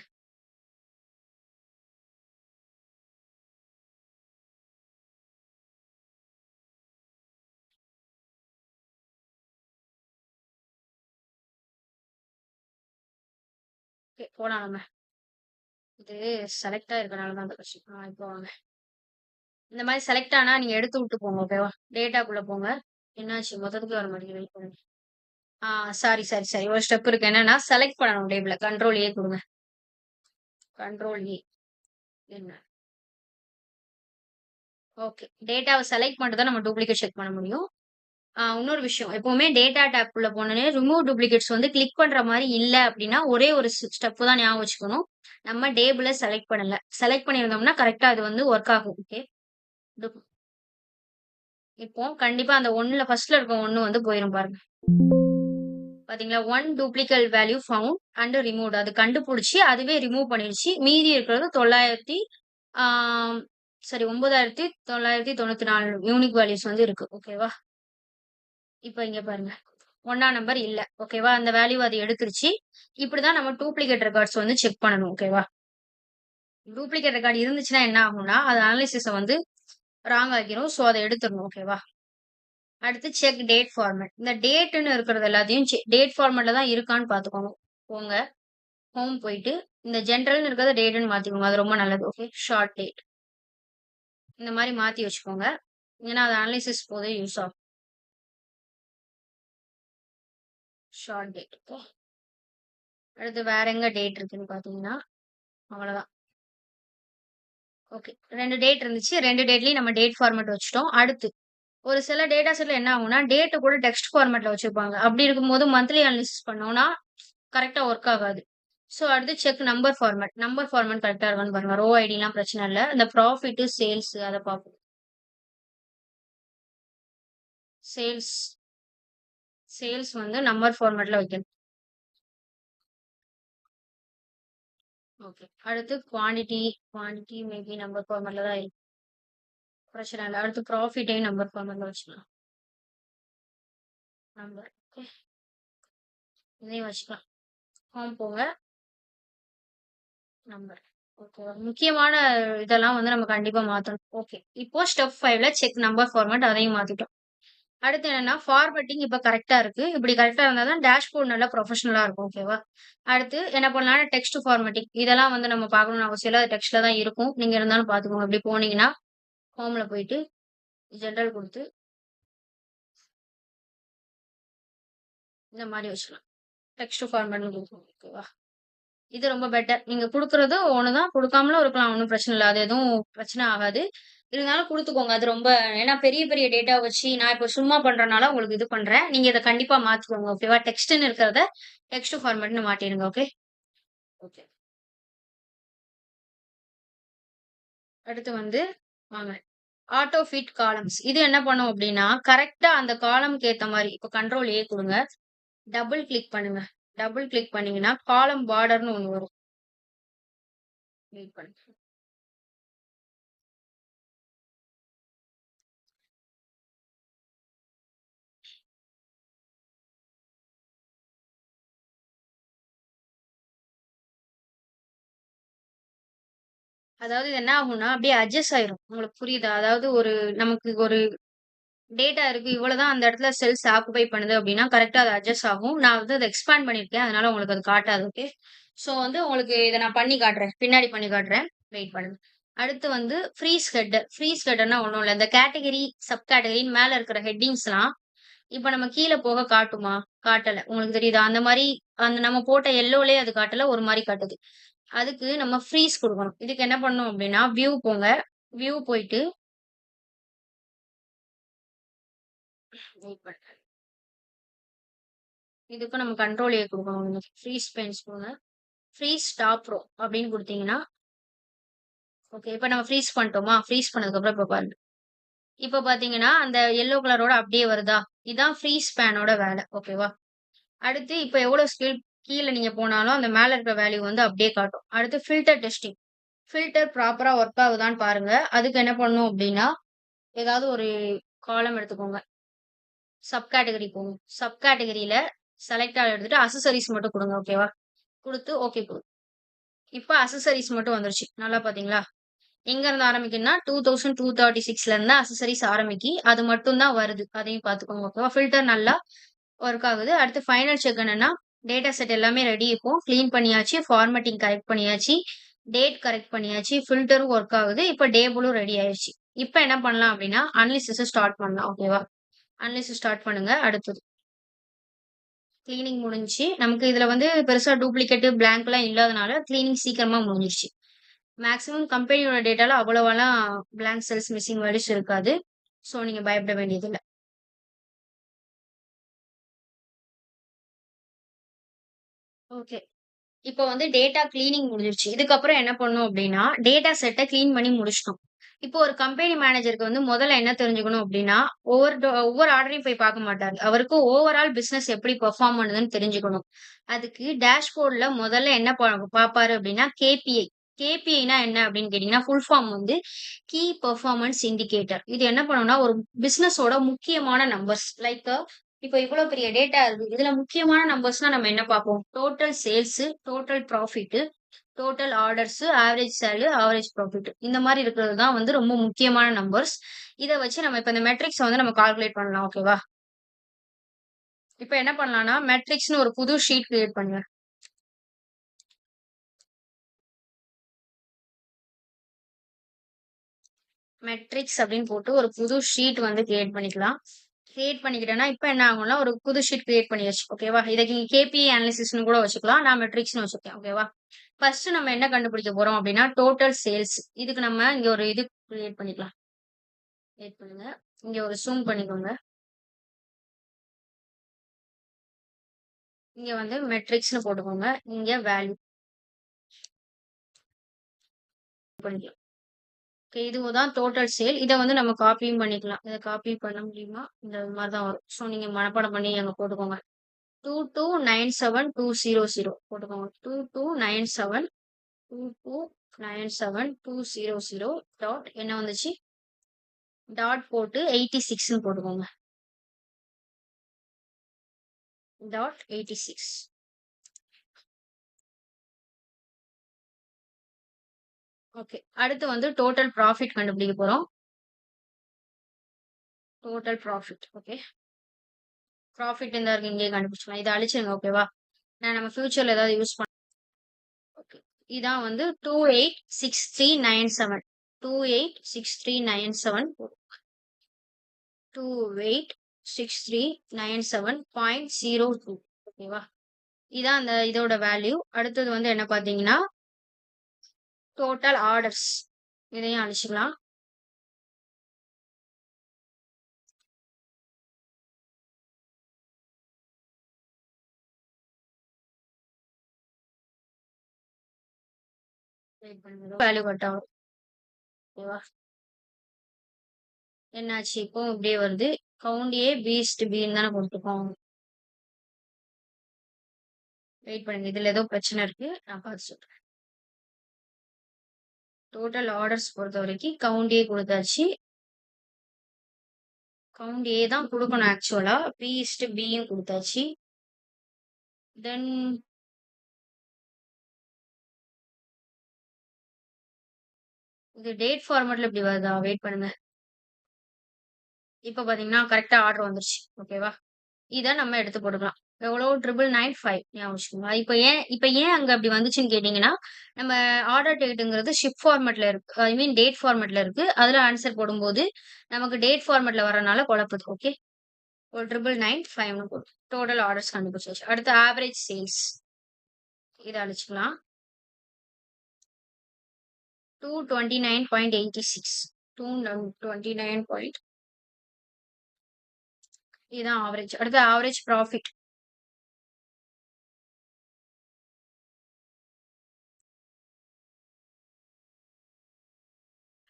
ஓகே. போலாம் நம்ம. இது செலக்ட் ஆயிருக்கனால தான் அந்த பிரச்சனை. இப்போ வாங்க. இந்த மாரி செலக்ட் ஆனா நீங்க எடுத்து விட்டு போங்க. ஓகேவா? டேட்டாக்குள்ள போங்க. என்னாச்சு? மொத்தத்துக்கு வர மாட்டேங்குது. வெயிட் பண்ணுங்க. ஆ சாரி. ஒரு ஸ்டெப் இருக்கு. என்னன்னா செலக்ட் பண்ணணும் டேபிள. கண்ட்ரோல் ஏ குடுங்க. கண்ட்ரோல் ஏ. என்ன? ஓகே. டேட்டாவ செலக்ட் பண்ணிட்டு தான் நம்ம டூப்ளிகேட் செக் பண்ண முடியும். இன்னொரு விஷயம். எப்பவுமே டேட்டா டேப்க்குள்ள போனோனே ரிமூவ் டூப்ளிகேட்ஸ் வந்து கிளிக் பண்ற மாரி இல்ல அப்டின்னா, ஒரே ஒரு ஸ்டெப் தான் ஞாபகம் வச்சுக்கணும். நம்ம டேபிள செலக்ட் பண்ணல. செலக்ட் பண்ணியிருந்தோம்னா கரெக்ட்டா அது வந்து ஒர்க் ஆகும். ஓகே. டுப் இப்போ கண்டிப்பா அந்த 1ல ஃபர்ஸ்ட்ல இருக்க 1 வந்து போயிரும் பாருங்க. பாத்தீங்களா? 1 duplicate value found and removed. அது கண்டுபுடிச்சு, அதுவே ரிமூவ் பண்ணிருச்சு. மீதி இருக்கிறது 900 ஆ சாரி 9994 யூனிக் வேல்யூஸ் வந்து இருக்கு. ஓகேவா? இப்ப இங்க பாருங்க. 1ஆம் நம்பர் இல்ல. ஓகேவா? அந்த வேல்யூ அது எடுத்துருச்சு. இப்படிதான் நம்ம டூப்ளிகேட் ரெக்கார்ட்ஸ் வந்து செக் பண்ணணும். ஓகேவா? டூப்ளிகேட் ரெக்கார்ட் இருந்துச்சுன்னா என்ன ஆகும்னா, அது அனலைசிஸ வந்து ராங் ஆக்கிரும். சோ அத எடுத்துறணும். ஓகேவா? அடுத்து செக் டேட் ஃபார்மேட். இந்த டேட்ன்னு இருக்கிறது எல்லாத்தையும் டேட் ஃபார்மேட்ல தான் இருக்கான்னு பாத்துக்கோங்க. போங்க. ஹோம் போயிட்டு, இந்த ஜெனரல்ன்னு இருக்கிறத டேட்ன்னு மாத்திக்கோங்க. அது ரொம்ப நல்லது. ஓகே. Short date. இந்த மாரி மாத்தி வச்சுக்கோங்க. ஏன்னா அது அனலைசிஸ் போது யூஸ் ஆகும். Short date. ஓகே. அடுத்து வேற எங்க டேட் இருக்குன்னு பாத்தீங்கன்னா, அவ்வளதான். ஓகே. 2 டேட் இருந்துச்சு. 2 டேட்லயும் நம்ம டேட் ஃபார்மேட் வச்சுட்டோம். அடுத்து ஒரு சில டேட்டா செட்ல என்ன ஆகும்னா, டேட்ட கூட டெக்ஸ்ட் ஃபார்மேட்ல வச்சிருப்பாங்க. அப்படி இருக்கும்போது மந்த்லி அனலைசிஸ் பண்ணோம்னா, கரெக்ட்டா ஒர்க் ஆகாது. சோ அடுத்து check number format. Number format கரெக்ட்டா இருக்கான்னு பாருங்க. ரோ ஐடிலாம் பிரச்சனை இல்ல. இந்த ப்ராஃபிட், சேல்ஸ் அத பார்ப்போம். சேல்ஸ் சேல்ஸ் வந்து நம்பர் ஃபார்மேட்ல வைக்கணும். ஓகே. அடுத்து குவான்டிட்டி மேபி நம்பர் ஃபார்மேட்ல தான் இருக்கு. பிரச்சனை இல்ல. அடுத்து ப்ராஃபிட்டையும் நம்பர் ஃபார்மேட்ல வச்சுக்கலாம். நம்பர். ஓகே. இதையும் வச்சுக்கலாம். ஹோம் போங்க. நம்பர். ஓகேவா? முக்கியமான இதெல்லாம் வந்து நம்ம கண்டிப்பா மாத்தணும். ஓகே. இப்போ ஸ்டெப் 5ல செக் நம்பர் ஃபார்மேட் அதையும் மாத்திட்டோம். அடுத்து என்னன்னா, ஃபார்மேட்டிங் இப்ப கரெக்ட்டா இருக்கு. இப்படி கரெக்ட்டா இருந்தா தான் டேஷ்போர்ட் நல்லா ப்ரொஃபஷனலா இருக்கும். ஓகேவா? அடுத்து என்ன பண்ணலாம்னா, டெக்ஸ்ட் ஃபார்மேட்டிங். இதெல்லாம் வந்து நம்ம பார்க்கணும்னு அவசியம் இல்ல. அது டெக்ஸ்ட்ல தான் இருக்கும். நீங்க இருந்தாலும் பார்த்துக்கோங்க. இப்படி போனீங்கன்னா, ஹோம்ல போயிட்டு ஜெனரல் குடுத்து இந்த மாரி வச்சுக்கலாம். டெக்ஸ்ட் ஃபார்மேட்ன்னு குடுக்கணும். ஓகேவா? இது ரொம்ப பெட்டர். நீங்க குடுக்குறது ஒண்ணு தான். குடுக்காமலும் இருக்கலாம். ஒண்ணும் பிரச்சனை இல்ல. அது எதுவும் பிரச்சனை ஆகாது. இருந்தாலும் குடுத்துக்கோங்க. அது ரொம்ப ஏன்னா பெரிய பெரிய டேட்டா வச்சு நான் இப்ப சும்மா பண்றனால உங்களுக்கு இது பண்றேன். நீங்க இத கண்டிப்பா மாத்திக்கோங்க. ஓகேவா? டெக்ஸ்ட்ன்னு இருக்கிறத டெக்ஸ்ட் ஃபார்மேட்ன்னு மாத்திருங்க. ஓகே? ஓகே. அடுத்து வந்து வாங்க. Auto fit columns. இது என்ன பண்ணும் அப்டின்னா, கரெக்ட்டா அந்த காலம்க்கு ஏத்த மாரி இப்ப கண்ட்ரோல் ஏ குடுங்க. டபுள் கிளிக் பண்ணுங்க. டபுள் கிளிக் பண்ணீங்கன்னா, காலம் பார்டர்ன்னு ஒண்ணு வரும். வெயிட் பண்ணுங்க. அதாவது இது என்ன ஆகும்னா, அப்படியே அட்ஜஸ்ட் ஆயிரும். உங்களுக்கு புரியுதா? அதாவது நமக்கு ஒரு டேட்டா இருக்கு. இவ்வளவுதான் அந்த இடத்துல செல்ஸ் ஆக்குபை பண்ணுது அப்படின்னா, கரெக்ட்டா அது அட்ஜஸ்ட் ஆகும். நான் வந்து அத எக்ஸ்பேண்ட் பண்ணியிருக்கேன். அதனால உங்களுக்கு அது காட்டாது. ஓகே. சோ வந்து உங்களுக்கு இத நான் பண்ணி காட்டுறேன். பின்னாடி பண்ணி காட்டுறேன். வெயிட் பண்ணுங்க. அடுத்து வந்து ஃப்ரீஸ் ஹெட்டர். ஃப்ரீஸ் ஹெட்டர்னா ஒண்ணும் இல்ல. இந்த கேட்டகரி, சப் கேட்டகரின்னு மேல இருக்கிற ஹெட்டிங்ஸ்லாம் இப்ப நம்ம கீழ போக காட்டுமா? காட்டல. உங்களுக்கு தெரியுதா? அந்த மாரி அந்த நம்ம போட்ட எல்லோலயே அது காட்டல. ஒரு மாரி காட்டுது. அதுக்கு நம்ம ஃப்ரீஸ் குடுக்கணும். இதுக்கு என்ன பண்ணணும் அப்டின்னா, வியூ போங்க. வியூ போயிட்டு வெயிட் பண்ணுங்க. இதுக்கு நம்ம கண்ட்ரோல் ஏ குடுக்கணும். ஃப்ரீஸ் பெயிண்ட்ஸ் போங்க. ஃப்ரீஸ் டாப் ரோ அப்டின்னு குடுத்தீங்கன்னா, ஓகே. இப்ப நம்ம ஃப்ரீஸ் பண்ணிட்டோமா? ஃப்ரீஸ் பண்ணதுக்கப்புறம் இப்ப பாருங்க. இப்ப பாத்தீங்கன்னா, அந்த எல்லோ கலரோட அப்டியே வருதா? இதான் ஃப்ரீஸ் ஸ்பேனோட வேல. ஓகேவா? அடுத்து இப்ப எவ்வளோ ஸ்கில் கீழ நீங்க போனாலும், அந்த மேல இருக்கிற வேல்யூ வந்து அப்டியே காட்டும். அடுத்து ஃபில்டர் டெஸ்டிங். ஃபில்டர் ப்ராப்பரா ஒர்க் ஆகுதான்னு பாருங்க. அதுக்கு என்ன பண்ணணும் அப்டின்னா, ஏதாவது ஒரு காலம் எடுத்துக்கோங்க. சப் கேட்டகரி போங்க. சப் கேட்டகரியில செலக்ட் ஆல் எடுத்துட்டு அக்சஸரீஸ் மட்டும் குடுங்க. ஓகேவா? குடுத்து ஓகே குடு. இப்ப அக்சஸரீஸ் மட்டும் வந்துருச்சு. நல்லா பாத்தீங்களா? எங்க இருந்து ஆரம்பிக்குதுன்னா, 2236ல இருந்து அக்சஸரீஸ் ஆரம்பிக்கி. அது மட்டும் தான் வருது. அதையும் பாத்துக்கோங்க. ஓகேவா? ஃபில்டர் நல்லா ஒர்க் ஆகுது. அடுத்து ஃபைனல் செக் என்னன்னா, டேட்டா செட் எல்லாமே ரெடி இருக்கும். கிளீன் பண்ணியாச்சு, ஃபார்மேட்டிங் கரெக்ட் பண்ணியாச்சு, டேட் கரெக்ட் பண்ணியாச்சு, ஃபில்டரும் ஒர்க் ஆகுது. இப்ப டேபிளும் ரெடி ஆயிருச்சு. இப்ப என்ன பண்ணலாம் அப்படின்னா, அனலிசிஸ ஸ்டார்ட் பண்ணலாம். ஓகேவா? அனலிசிஸ் ஸ்டார்ட் பண்ணுங்க. அடுத்தது கிளீனிங் முடிஞ்சுச்சு. நமக்கு இதுல வந்து பெருசா டூப்ளிகேட், பிளாங்க்லாம் இல்லாதனால கிளீனிங் சீக்கிரமா முடிஞ்சிருச்சு. மேக்ஸிமம் கம்பெனியோட டேட்டால அவ்வளவாலாம் பிளாங்க் செல்ஸ், மிஸ்ஸிங் வேல்யூஸ் இருக்காது. ஸோ நீங்க பயப்பட வேண்டியதில்ல. ஓகே. இப்போ வந்து டேட்டா கிளீனிங் முடிஞ்சிருச்சு. இதுக்கப்புறம் என்ன பண்ணணும் அப்டின்னா, டேட்டா செட்ட கிளீன் பண்ணி முடிச்சுட்டோம். இப்போ ஒரு கம்பெனி மேனேஜருக்கு வந்து முதல்ல என்ன தெரிஞ்சுக்கணும் அப்டின்னா, ஒவ்வொரு ஆர்டரையும் போய் பார்க்க மாட்டாரு. அவருக்கு ஓவரால் பிசினஸ் எப்படி பெர்ஃபார்ம் பண்ணுதுன்னு தெரிஞ்சுக்கணும். அதுக்கு டேஷ்போர்ட்ல முதல்ல என்ன பார்ப்பாரு அப்டின்னா, கேபிஐ. கேபிஐனா என்ன அப்டின்னு கேட்டீங்கன்னா, ஃபுல் ஃபார்ம் வந்து கீ பெர்ஃபார்மன்ஸ் இண்டிகேட்டர். இது என்ன பண்ணும்னா, ஒரு பிசினஸோட முக்கியமான நம்பர்ஸ் லைக் இப்போ இவ்வளோ பெரிய டேட்டா இருக்கு. இதுல முக்கியமான நம்பர்ஸ்னா நம்ம என்ன பார்ப்போம்? Total sales, total profit, total orders, average salary, average profit. இந்த மாரி இருக்கிறது தான் வந்து ரொம்ப முக்கியமான நம்பர்ஸ். இத வச்சு நம்ம இப்ப இந்த மெட்ரிக்ஸ வந்து நம்ம கால்குலேட் பண்ணலாம். ஓகேவா? இப்ப என்ன பண்ணலாம்னா, மெட்ரிக்ஸ்ன்னு ஒரு புது ஷீட் கிரியேட் பண்ணுங்க. மெட்ரிக்ஸ் அப்படின்னு போட்டு ஒரு புது ஷீட் வந்து கிரியேட் பண்ணிக்கலாம். கிரியேட் பண்ணிக்கிட்டேன்னா, இப்ப என்ன ஆகும்னா, ஒரு புது ஷீட் கிரியேட் பண்ணியாச்சு. ஓகேவா? இதுக்கு நீங்க கேபிஐ அனாலிசிஸ்ன்னு கூட வச்சுக்கலாம். நான் மெட்ரிக்ஸ்ன்னு வச்சிருக்கேன். ஓகேவா? ஃபர்ஸ்ட் நம்ம என்ன கண்டுபிடிக்க போறோம் அப்படின்னா, டோட்டல் சேல்ஸ். இதுக்கு நம்ம இங்க ஒரு இது கிரியேட் பண்ணிக்கலாம். கிரியேட் பண்ணுங்க. இங்க ஒரு ஜூம் பண்ணிக்கோங்க. இங்க வந்து மெட்ரிக்ஸ்ன்னு போட்டுக்கோங்க. இங்க வேல்யூ பண்ணிக்கலாம். ஓகே. இதுதான் டோட்டல் சேல். இத வந்து நம்ம காப்பியும் பண்ணிக்கலாம். இத காப்பி பண்ண முடியுமா? இந்த மாரி தான் வரும். ஸோ நீங்க மனப்பாடம் பண்ணி அங்க போட்டுக்கோங்க. 2297200 போட்டுக்கோங்க. 2297 டாட் என்ன வந்துச்சு? டாட் போட்டு 86ன்னு போட்டுக்கோங்க. டாட் 86. ஓகே. அடுத்து வந்து டோட்டல் ப்ராஃபிட் கண்டுபிடிக்க போறோம். Total profit. ஓகே. ப்ராஃபிட் இந்த இருக்கு இங்கேயே கண்டுபிடிச்சலாம். இத அழிச்சிருங்க. ஓகேவா? நான் நம்ம ஃபியூச்சர்ல ஏதாவது யூஸ் ஓகே. இதான் வந்து 286397. 286397 286397.02. ஓகேவா? இதான் அந்த இதோட வேல்யூ. அடுத்தது வந்து என்ன பார்த்தீங்கன்னா, டோட்டல் ஆர்டர்ஸ். இதையும் அழிச்சுக்கலாம். வேல்யூ கட் ஆகும். ஓகேவா? என்னாச்சு? இப்போ இப்படியே வருது. கவுண்ட் ஏ பீஸ்ட் பின்னு தானே கொடுத்துருக்கோம். வெயிட் பண்ணுங்க. இதுல ஏதோ பிரச்சனை இருக்கு. நான் பார்த்து சொல்றேன். டோட்டல் ஆர்டர்ஸ் பொறுத்த வரைக்கும் கவுண்ட் ஏ கொடுத்தாச்சு. கவுண்ட் ஏ தான் குடுக்கணும் ஆக்சுவலா. பியும் குடுத்தாச்சு. தென் இது டேட் ஃபார்மேட்ல இப்படி வருதா? வெயிட் பண்ணுங்க. இப்ப பாத்தீங்கன்னா கரெக்ட்டா ஆர்டர் வந்துருச்சு. ஓகேவா? இத நம்ம எடுத்து போட்டுக்கலாம். எவ்வளோ 999.5 ஞாபகம் வச்சுக்கோங்க. இப்ப ஏன் அங்க அப்படி வந்துச்சுன்னு கேட்டீங்கன்னா, நம்ம ஆர்டர் டேட்ங்கிறது ஷிப் ஃபார்மேட்ல இருக்கு. ஐ மீன் டேட் ஃபார்மேட்ல இருக்கு. அதுல ஆன்சர் போடும்போது நமக்கு டேட் ஃபார்மேட்ல வரனால குழப்புது. ஓகே. ஒரு 999.5ன்னு போட்டு டோட்டல் ஆர்டர்ஸ் கண்டுபிடிச்சாச்சு. அடுத்து ஆவரேஜ் சேல்ஸ். இத அழிச்சுக்கலாம். 229.86. 229. இதுதான் ஆவரேஜ். அடுத்து ஆவரேஜ் ப்ராஃபிட்.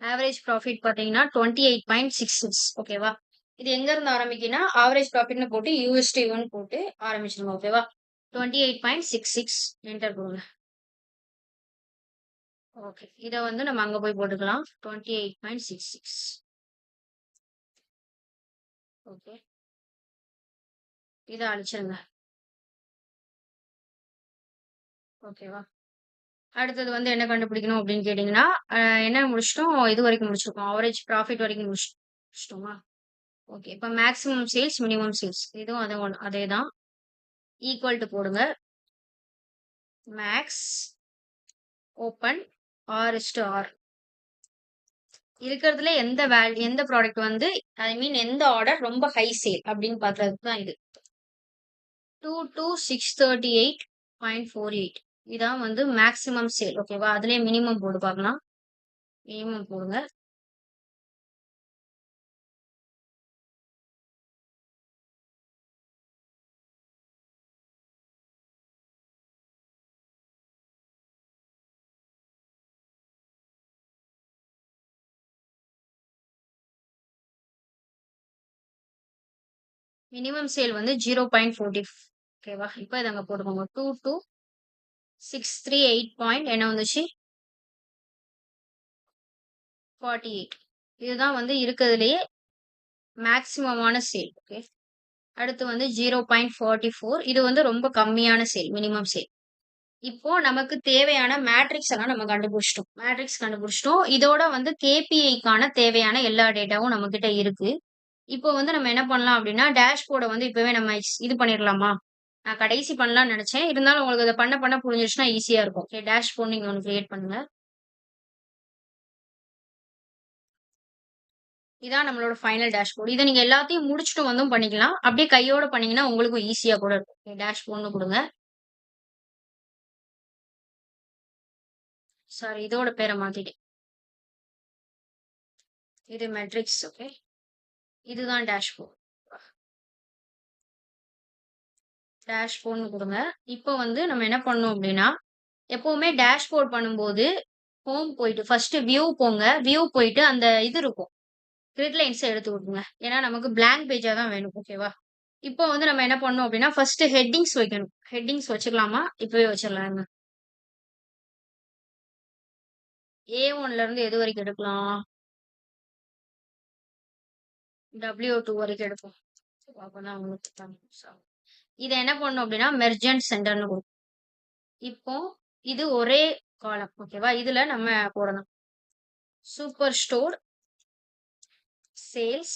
ஆவரேஜ் ப்ராஃபிட் பார்த்தீங்கன்னா 28.66. ஓகேவா? இது எங்க இருந்து ஆரம்பிக்கும்னா, ஆவரேஜ் ப்ராஃபிட்னு போட்டு USD1 போட்டு ஆரம்பிச்சிருங்க. ஓகேவா? 28.66 என்டர் கொடுங்க. ஓகே. இத வந்து நம்ம அங்க போய் போட்டுக்கலாம். 28.66. ஓகே. இத அழிச்சிருங்க. ஓகேவா? அடுத்தது வந்து என்ன கண்டுபிடிக்கணும் அப்படின்னு கேட்டீங்கன்னா, என்ன முடிச்சிட்டோம்? இது வரைக்கும் முடிச்சிருக்கோம். ஆவரேஜ் ப்ராஃபிட் வரைக்கும் முடிச்சிட்டோமா? ஓகே. இப்ப மேக்ஸிமம் சேல்ஸ், மினிமம் சேல்ஸ். இதுவும் அதே தான். ஈக்குவல் டு போடுங்க. Max open R/R. இருக்கிறதுல எந்த ப்ராடக்ட் வந்து ஐ மீன் எந்த ஆர்டர் ரொம்ப ஹை சேல் அப்படின்னு பாக்குறதுக்கு தான் இது. 22638.48 இதான் வந்து மேக்ஸிமம் சேல். ஓகேவா? அதுலயே மினிமம் போடு பார்க்கலாம். மினிமம் போடுங்க. மினிமம் சேல் வந்து 0.40. ஓகேவா? இப்போ இதை அங்க போட்டுக்கோங்க. 22638 என்ன வந்துச்சு? 48. இதுதான் வந்து இருக்கிறதுலயே மேக்ஸிமமான சேல். ஓகே. அடுத்து வந்து 0.44. இது வந்து ரொம்ப கம்மியான சேல், மினிமம் சேல். இப்போ நமக்கு தேவையான மேட்ரிக்ஸ் எல்லாம் நம்ம கண்டுபிடிச்சிட்டோம். இதோட வந்து கேபிஐக்கான தேவையான எல்லா டேட்டாவும் நம்ம கிட்ட இருக்கு. இப்போ வந்து நம்ம என்ன பண்ணலாம் அப்படின்னா டேஷ்போர்டை வந்து இப்பவே நம்ம இது பண்ணிடலாமா? நான் கடைசி பண்ணலாம்னு நினைச்சேன். இருந்தாலும் உங்களுக்கு அதை பண்ண புரிஞ்சிருச்சுன்னா ஈஸியா இருக்கும். ஓகே, டேஷ்போர்ட் நீங்க ஒன்று கிரியேட் பண்ணுங்க. இதான் நம்மளோட ஃபைனல் டேஷ்போர்ட். இதை நீங்க எல்லாத்தையும் முடிச்சுட்டு வந்தும் பண்ணிக்கலாம். அப்படியே கையோட பண்ணீங்கன்னா உங்களுக்கும் ஈஸியா கூட இருக்கும். டேஷ்போர்ட்னு கொடுங்க. சாரி, இதோட பேரை மாத்திட்டேன். இது மெட்ரிக்ஸ். ஓகே, இதுதான் டேஷ்போர்ட். டேஷ்போர்ட்னு கொடுங்க. இப்போ வந்து நம்ம என்ன பண்ணோம் அப்படின்னா எப்பவுமே டேஷ்போர்ட் பண்ணும்போது ஹோம் போயிட்டு ஃபர்ஸ்ட் வியூ போங்க. வியூ போயிட்டு அந்த இது இருக்கும், கிரிட் லைன்ஸை எடுத்து விட்டுருங்க. ஏன்னா நமக்கு பிளாங்க் பேஜா தான் வேணும். ஓகேவா? இப்போ வந்து நம்ம என்ன பண்ணோம் அப்படின்னா ஃபர்ஸ்ட் ஹெட்டிங்ஸ் வைக்கணும். ஹெட்டிங்ஸ் வச்சுக்கலாமா? இப்பவே வச்சிடலாங்க. A1ல இருந்து எது வரைக்கும் எடுக்கலாம்? W2 வரைக்கும் எடுப்போம். அப்பதான் உங்களுக்கு இதை என்ன பண்ணணும் அப்படின்னா மெர்ஜென்ட் சென்டர்னு கொடுக்கும். இப்போ இது ஒரே காலம். ஓகேவா? இதுல நம்ம போடணும் சூப்பர் ஸ்டோர் சேல்ஸ்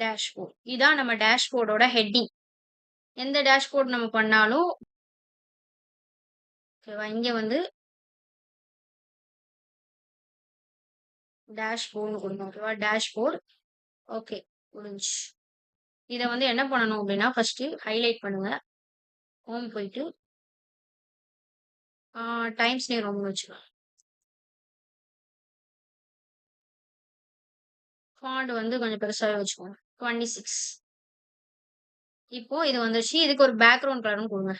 டேஷ்போர்ட். இதான் நம்ம டேஷ்போர்டோட ஹெட்டிங். எந்த டேஷ்போர்ட் நம்ம பண்ணாலும் ஓகேவா, இங்க வந்து டேஷ்போர்ட்னு கொடுங்க. ஓகேவா? டேஷ்போர்ட். ஓகே, முடிஞ்சு. இதை வந்து என்ன பண்ணணும் அப்படின்னா ஃபர்ஸ்ட் ஹைலைட் பண்ணுங்க. ஹோம் போயிட்டு டைம்ஸ் நியூ ரோமன் வச்சுக்கலாம். ஃபாண்ட் வந்து கொஞ்சம் பெருசாவே வச்சுக்கோங்க. 26. இப்போ இது வந்துருச்சு. இதுக்கு ஒரு பேக்ரவுண்ட் கலரும் கொடுங்க.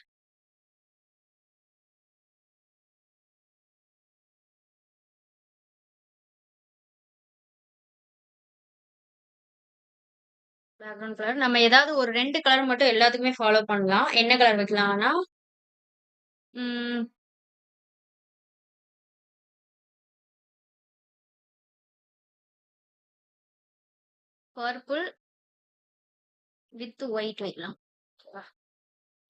பேக்ரவுண்ட் கலர் நம்ம ஏதாவது ஒரு 2 கலர் மட்டும் எல்லாத்துக்குமே ஃபாலோ பண்ணலாம். என்ன கலர் வைக்கலாம்னா பர்பிள் வித் ஒயிட் வைக்கலாம்.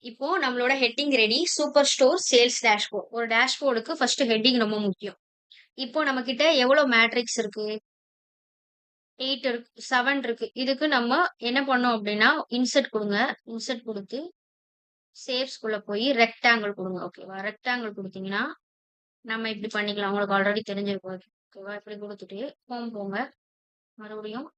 இப்போ நம்மளோட heading ready. Super store sales dashboard. ஒரு டேஷ்போர்டுக்கு ஃபர்ஸ்ட் ஹெட்டிங் ரொம்ப முக்கியம். இப்போ நம்ம கிட்ட எவ்வளவு மேட்ரிக்ஸ் இருக்கு? 8 இருக்கு, 7 இருக்கு. இதுக்கு நம்ம என்ன பண்ணோம் அப்படின்னா இன்செர்ட் கொடுங்க. இன்செர்ட் கொடுத்து சேவ்ஸ்குள்ள போய் ரெக்டாங்கிள் கொடுங்க. ஓகேவா? ரெக்டாங்கிள் கொடுத்தீங்கன்னா நம்ம இப்படி பண்ணிக்கலாம். உங்களுக்கு ஆல்ரெடி தெரிஞ்சிருக்கும். ஓகேவா? இப்படி கொடுத்துட்டு ஹோம் போங்க. மறுபடியும்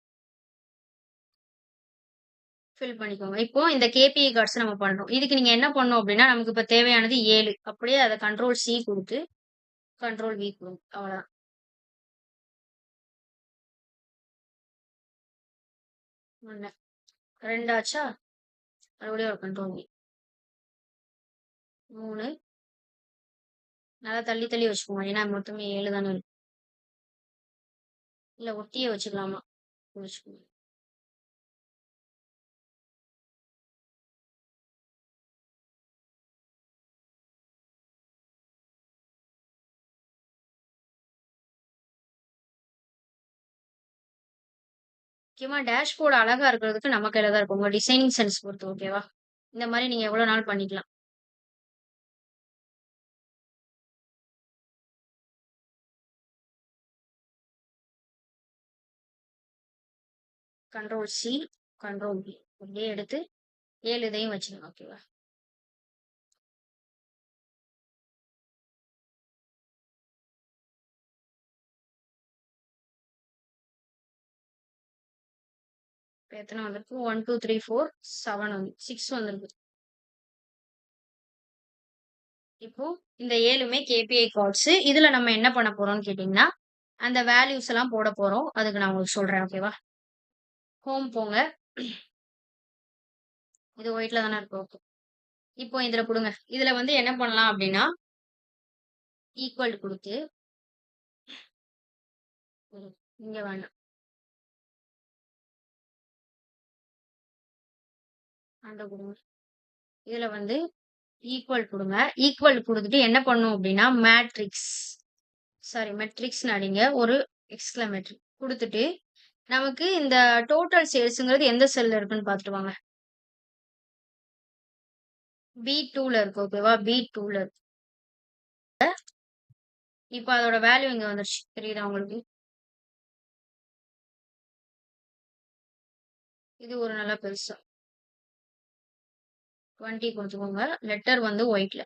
ஃபில் பண்ணிக்கோங்க. இப்போ இந்த கேபிஐ கார்ட்ஸ் நம்ம பண்றோம். இதுக்கு நீங்க என்ன பண்ணணும் அப்படின்னா நமக்கு இப்ப தேவையானது 7. அப்படியே அதை Ctrl+C கொடுத்து Ctrl+V கொடுங்க. அவ்வளவுதான். 1 2 ஆச்சா? மறுபடியும் ஒரு Ctrl+V. 3. நல்லா தள்ளி தள்ளி வச்சுக்கோங்க. ஏன்னா மொத்தமே 7 தானே இருக்கு. இல்ல ஒட்டியே வச்சுக்கலாமா? வச்சுக்கோங்க. முக்கியமா டேஷ்போர்டு அழகா இருக்கிறதுக்கு நம்ம கையில தான் இருக்கும். உங்க டிசைனிங் சென்ஸ் பொறுத்து. ஓகேவா? இந்த மாதிரி நீங்க எவ்வளவு நாள் பண்ணிக்கலாம். Ctrl+C Ctrl+V அப்படியே எடுத்து 7 இதையும் வச்சிருங்க. ஓகேவா? எத்தனை வந்திருக்கு? 1 2 3 4 7 வந்து 6 வந்திருக்கு. இப்போ இந்த 7மே கேபிஐ கார்ட்ஸ். இதுல நம்ம என்ன பண்ண போறோம்னு கேட்டீங்கன்னா, அந்த வேல்யூஸ் எல்லாம் போட போறோம். அதுக்கு நான் உங்களுக்கு சொல்றேன். ஓகேவா? ஹோம் போங்க. இது ஒயிட்ல தானே இருக்கு. ஓகே. இப்போ இதுல குடுங்க. இதுல வந்து என்ன பண்ணலாம் அப்டின்னா, ஈக்குவல் குடுத்து இங்க வேண்டாம். அங்க குடுங்க. இதுல வந்து ஈக்குவல் குடுங்க. ஈக்குவல் குடுத்துட்டு என்ன பண்ணும் அப்டின்னா, மெட்ரிக்ஸ்ன்னு அடிங்க. ஒரு எக்ஸ்கிளமேட்டரி குடுத்துட்டு, நமக்கு இந்த டோட்டல் சேல்ஸ்ங்கிறது எந்த செல்ல இருக்குன்னு பார்த்துட்டு வாங்க. B2ல இருக்கு. ஓகேவா? B2ல இருக்கு. இப்ப அதோட வேல்யூ இங்க வந்துருச்சு. தெரியுதா உங்களுக்கு? இது ஒரு நல்ல பெருசா. 20 குடுத்துக்கோங்க. லெட்டர் வந்து ஒயிட்ல.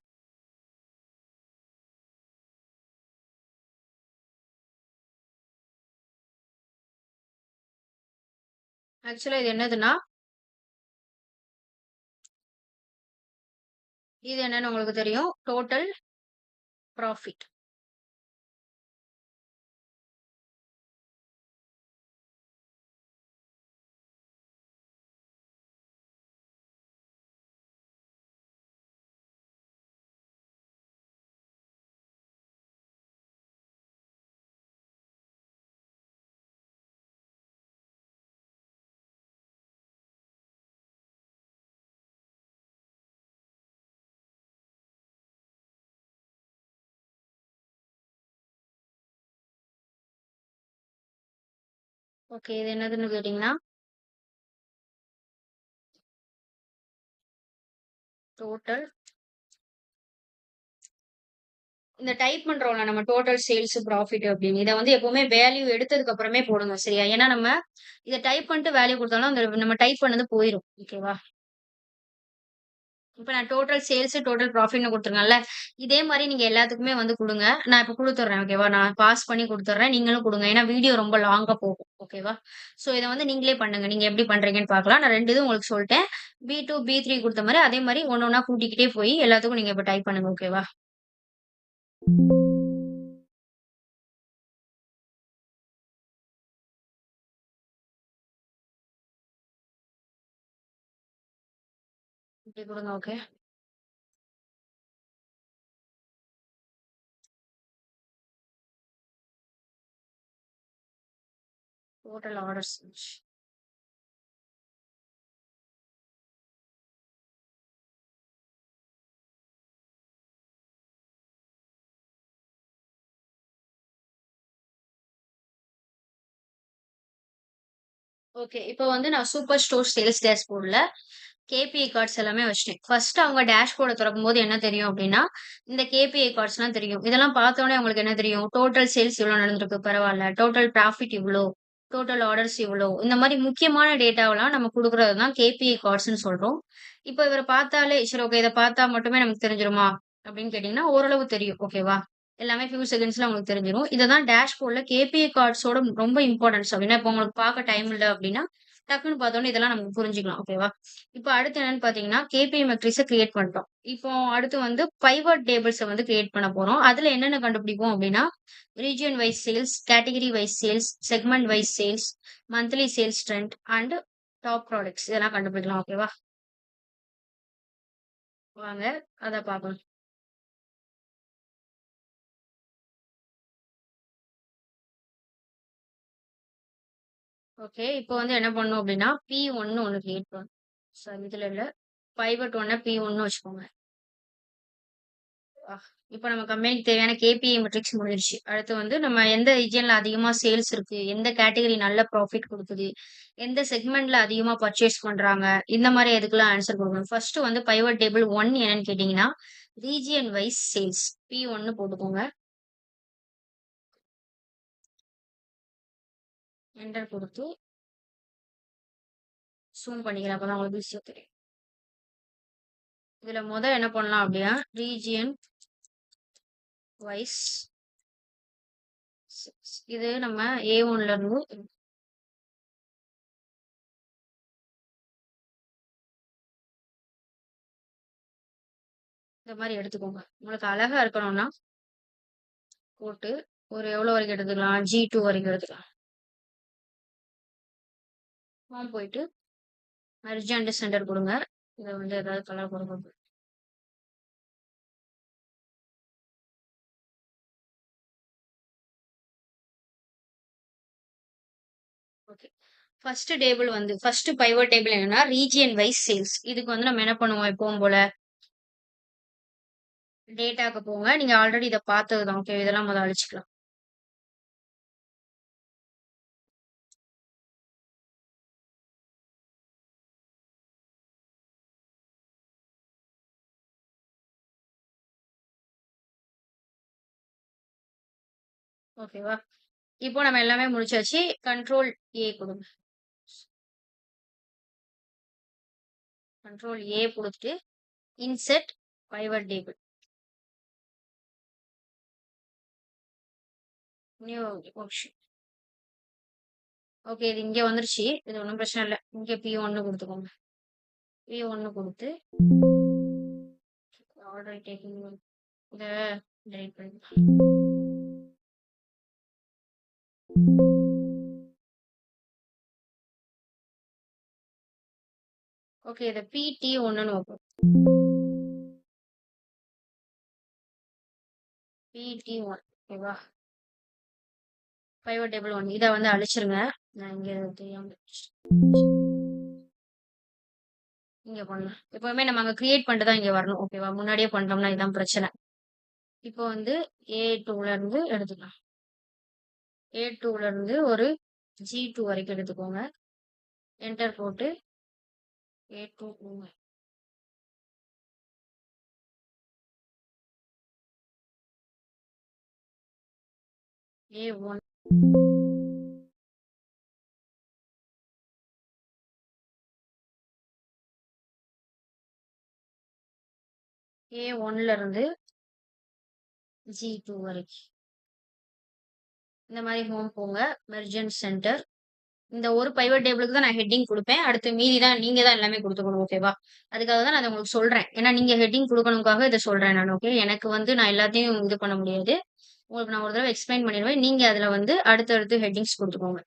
ஆக்சுவலா இது என்னதுன்னா, இது என்னன்னு உங்களுக்கு தெரியும். Total profit. ஓகே. இது என்னதுன்னு கேட்டீங்கன்னா, டோட்டல் இந்த டைப் பண்றோம்ல நம்ம டோட்டல் சேல்ஸ் ப்ராஃபிட் அப்படின்னு. இத வந்து எப்பவுமே வேல்யூ எடுத்ததுக்கு அப்புறமே போடுங்க. சரியா? ஏன்னா நம்ம இத டைப் பண்ணிட்டு வேல்யூ குடுத்தாலும், அந்த நம்ம டைப் பண்ணது போயிரும். ஓகேவா? இப்ப நான் டோட்டல் சேல்ஸ், டோட்டல் ப்ராஃபிட்ன்னு குடுத்துருக்கேன்ல. இதே மாரி நீங்க எல்லாத்துக்குமே வந்து குடுங்க. நான் இப்ப குடுத்துடுறேன். ஓகேவா? நான் பாஸ் பண்ணி குடுத்துடுறேன். நீங்களும் குடுங்க. ஏன்னா வீடியோ ரொம்ப லாங்கா போகும். ஓகேவா? சோ இத வந்து நீங்களே பண்ணுங்க. நீங்க எப்படி பண்றீங்கன்னு பார்க்கலாம். நான் 2 இதும் உங்களுக்கு சொல்ட்டேன். B2, B3 குடுத்த மாரி அதே மாரி ஒண்ணு ஒண்ணா கூட்டிக்கிட்டே போய் எல்லாத்துக்கும் நீங்க இப்ப டைப் பண்ணுங்க. ஓகேவா? இப்படி குடுங்க. ஓகே. Total orders. ஓகே. இப்போ வந்து நான் சூப்பர் ஸ்டோர் சேல்ஸ் டேஷ்போர்ட்ல கேபிஐ கார்ட்ஸ் எல்லாமே வச்சுட்டேன். ஃபர்ஸ்ட் அவங்க டேஷ்போர்ட தொறக்கும்போது என்ன தெரியும் அப்டின்னா, இந்த கேபிஐ கார்ட்ஸ்லாம் தெரியும். இதெல்லாம் பார்த்தோனே உங்களுக்கு என்ன தெரியும்? டோட்டல் சேல்ஸ் இவ்ளோ நடந்திருக்கு பரவால்ல. டோட்டல் ப்ராஃபிட் இவ்ளோ. டோட்டல் ஆர்டர்ஸ் இவ்ளோ. இந்த மாரி முக்கியமான டேட்டாவெல்லாம் நம்ம குடுக்குறது தான் கேபிஐ கார்ட்ஸ்ன்னு சொல்றோம். இப்போ இவர பார்த்தாலே, சரி ஓகே இத பார்த்தா மட்டுமே நமக்கு தெரிஞ்சிருமா? அப்டின்னு கேட்டீங்கன்னா, ஓரளவு தெரியும். ஓகேவா? எல்லாமே ஃபியூ செகண்ட்ஸ்ல உங்களுக்கு தெரிஞ்சிரும். இத தான் டேஷ்போர்ட்ல கேபிஐ கார்ட்ஸோட ரொம்ப இம்பார்ட்டன்ஸ் அப்டின்னா, இப்போ உங்களுக்கு பார்க்க டைம் இல்ல அப்டின்னா, டக்குன்னு பார்த்தோனே இதெல்லாம் நமக்கு புரிஞ்சுக்கலாம். ஓகேவா? இப்ப அடுத்து என்னன்னு பார்த்தீங்கன்னா, கேபிஐ மெட்ரிக்ஸ கிரியேட் பண்ணிட்டோம். இப்போ அடுத்து வந்து பைவட் டேபிள்ஸ வந்து கிரியேட் பண்ண போறோம். அதுல என்னென்ன கண்டுபிடிப்போம் அப்டின்னா, region wise sales, category wise sales, segment wise sales, monthly sales trend and top products இதெல்லாம் கண்டுபிடிக்கலாம். ஓகேவா? வாங்க அத பார்க்கலாம். ஓகே. இப்போ வந்து என்ன பண்ணணும் அப்டின்னா, P1ன்னு ஒண்ணு கிரியேட் பண்ணணும். சாரி இதுல இல்ல. பைவட் 1 P1ன்னு வச்சுக்கோங்க. ஆ, இப்ப நம்ம கம்பெனிக்கு தேவையான கேபிஐ மெட்ரிக்ஸ் முடிஞ்சிருச்சு. அடுத்து வந்து நம்ம எந்த ரீஜியன்ல அதிகமா சேல்ஸ் இருக்கு, எந்த கேட்டகரி நல்ல ப்ராஃபிட் குடுக்குது, எந்த செக்மென்ட்ல அதிகமா பர்ச்சேஸ் பண்றாங்க, இந்த மாரி இதுக்கெல்லாம் ஆன்சர் குடுக்கணும். ஃபர்ஸ்ட் வந்து பைவட் டேபிள் 1 என்னன்னு கேட்டீங்கன்னா, ரீஜியன் வைஸ் சேல்ஸ் P1ன்னு போட்டுக்கோங்க. என்டர் குடுத்து ஜூம் பண்ணிக்கிறேன். அப்பதான் உங்களுக்கு ஈஸியா தெரியும். இதுல என்ன பண்ணலாம் அப்படின்னா, ரீஜியன் வைஸ் இது நம்ம A1ல இருந்து இந்த மாதிரி எடுத்துக்கோங்க. உங்களுக்கு அழகா இருக்கணும்னா போட்டு ஒரு எவ்வளோ வரைக்கும் எடுத்துக்கலாம்? G2 வரைக்கும் எடுத்துக்கலாம். ஹோம் போயிட்டு மெர்ஜ் அண்ட் சென்டர் கொடுங்க. இதை வந்து ஏதாவது கலர் கொடுங்க. ஓகே. ஃபர்ஸ்ட் டேபிள் வந்து ஃபர்ஸ்ட் பைவட் டேபிள் என்னன்னா ரீஜியன் வைஸ் சேல்ஸ். இதுக்கு வந்து நம்ம என்ன பண்ணுவோம் எப்பவும் போல டேட்டாக்கு போங்க. நீங்க ஆல்ரெடி இதை பார்த்தது தான். ஓகே, இதெல்லாம் முதல்ல அழிச்சுக்கலாம். ஓகேவா? இப்போ நம்ம எல்லாமே முடிச்சாச்சு. கண்ட்ரோல் ஏ கொடுங்க. கண்ட்ரோல் ஏ கொடுத்துட்டு insert pivot table. New option. Okay, இது இங்க வந்துருச்சு. இது ஒன்றும் பிரச்சனை இல்லை. இங்க P1 கொடுத்துக்கோங்க. P1 கொடுத்து ஆர்டர் டேக்கிங் இதை டெலிட் பண்ணிக்கலாம். ஓகே, இதை PT1 வைப்போம். PT1 ஓகேவா? பைவட் டேபிள் 1 இதை வந்து அழிச்சிருங்க. நான் இங்க தெரியாம இங்க பண்ணலாம். எப்பவுமே நம்ம அங்க கிரியேட் பண்ணிட்டு தான் இங்க வரணும். ஓகேவா? முன்னாடியே பண்ணிட்டோம்னா இதான் பிரச்சனை. இப்போ வந்து A2ல இருந்து எடுத்துக்கலாம். A2ல இருந்து ஒரு G2 வரைக்கும் எடுத்துக்கோங்க. என்டர் போட்டு A2 போங்க. A1 A1ல இருந்து G2 வரைக்கும் இந்த மாதிரி ஹோம் போங்க. Merge and centre. இந்த ஒரு பைவட் டேபிளுக்கு தான் நான் ஹெட்டிங் கொடுப்பேன். அடுத்து மீதி தான் நீங்க தான் எல்லாமே கொடுத்துக்கணும். ஓகேவா? அதுக்காக தான் நான் அதை உங்களுக்கு சொல்றேன். ஏன்னா நீங்க ஹெட்டிங் கொடுக்கணுக்காக இதை சொல்றேன் நான். ஓகே, எனக்கு வந்து நான் எல்லாத்தையும் இது பண்ண முடியாது. உங்களுக்கு நான் ஒரு தடவை எக்ஸ்பிளைன் பண்ணிடுவேன். நீங்க அதுல வந்து அடுத்தடுத்து ஹெட்டிங்ஸ் கொடுத்துக்கோங்க.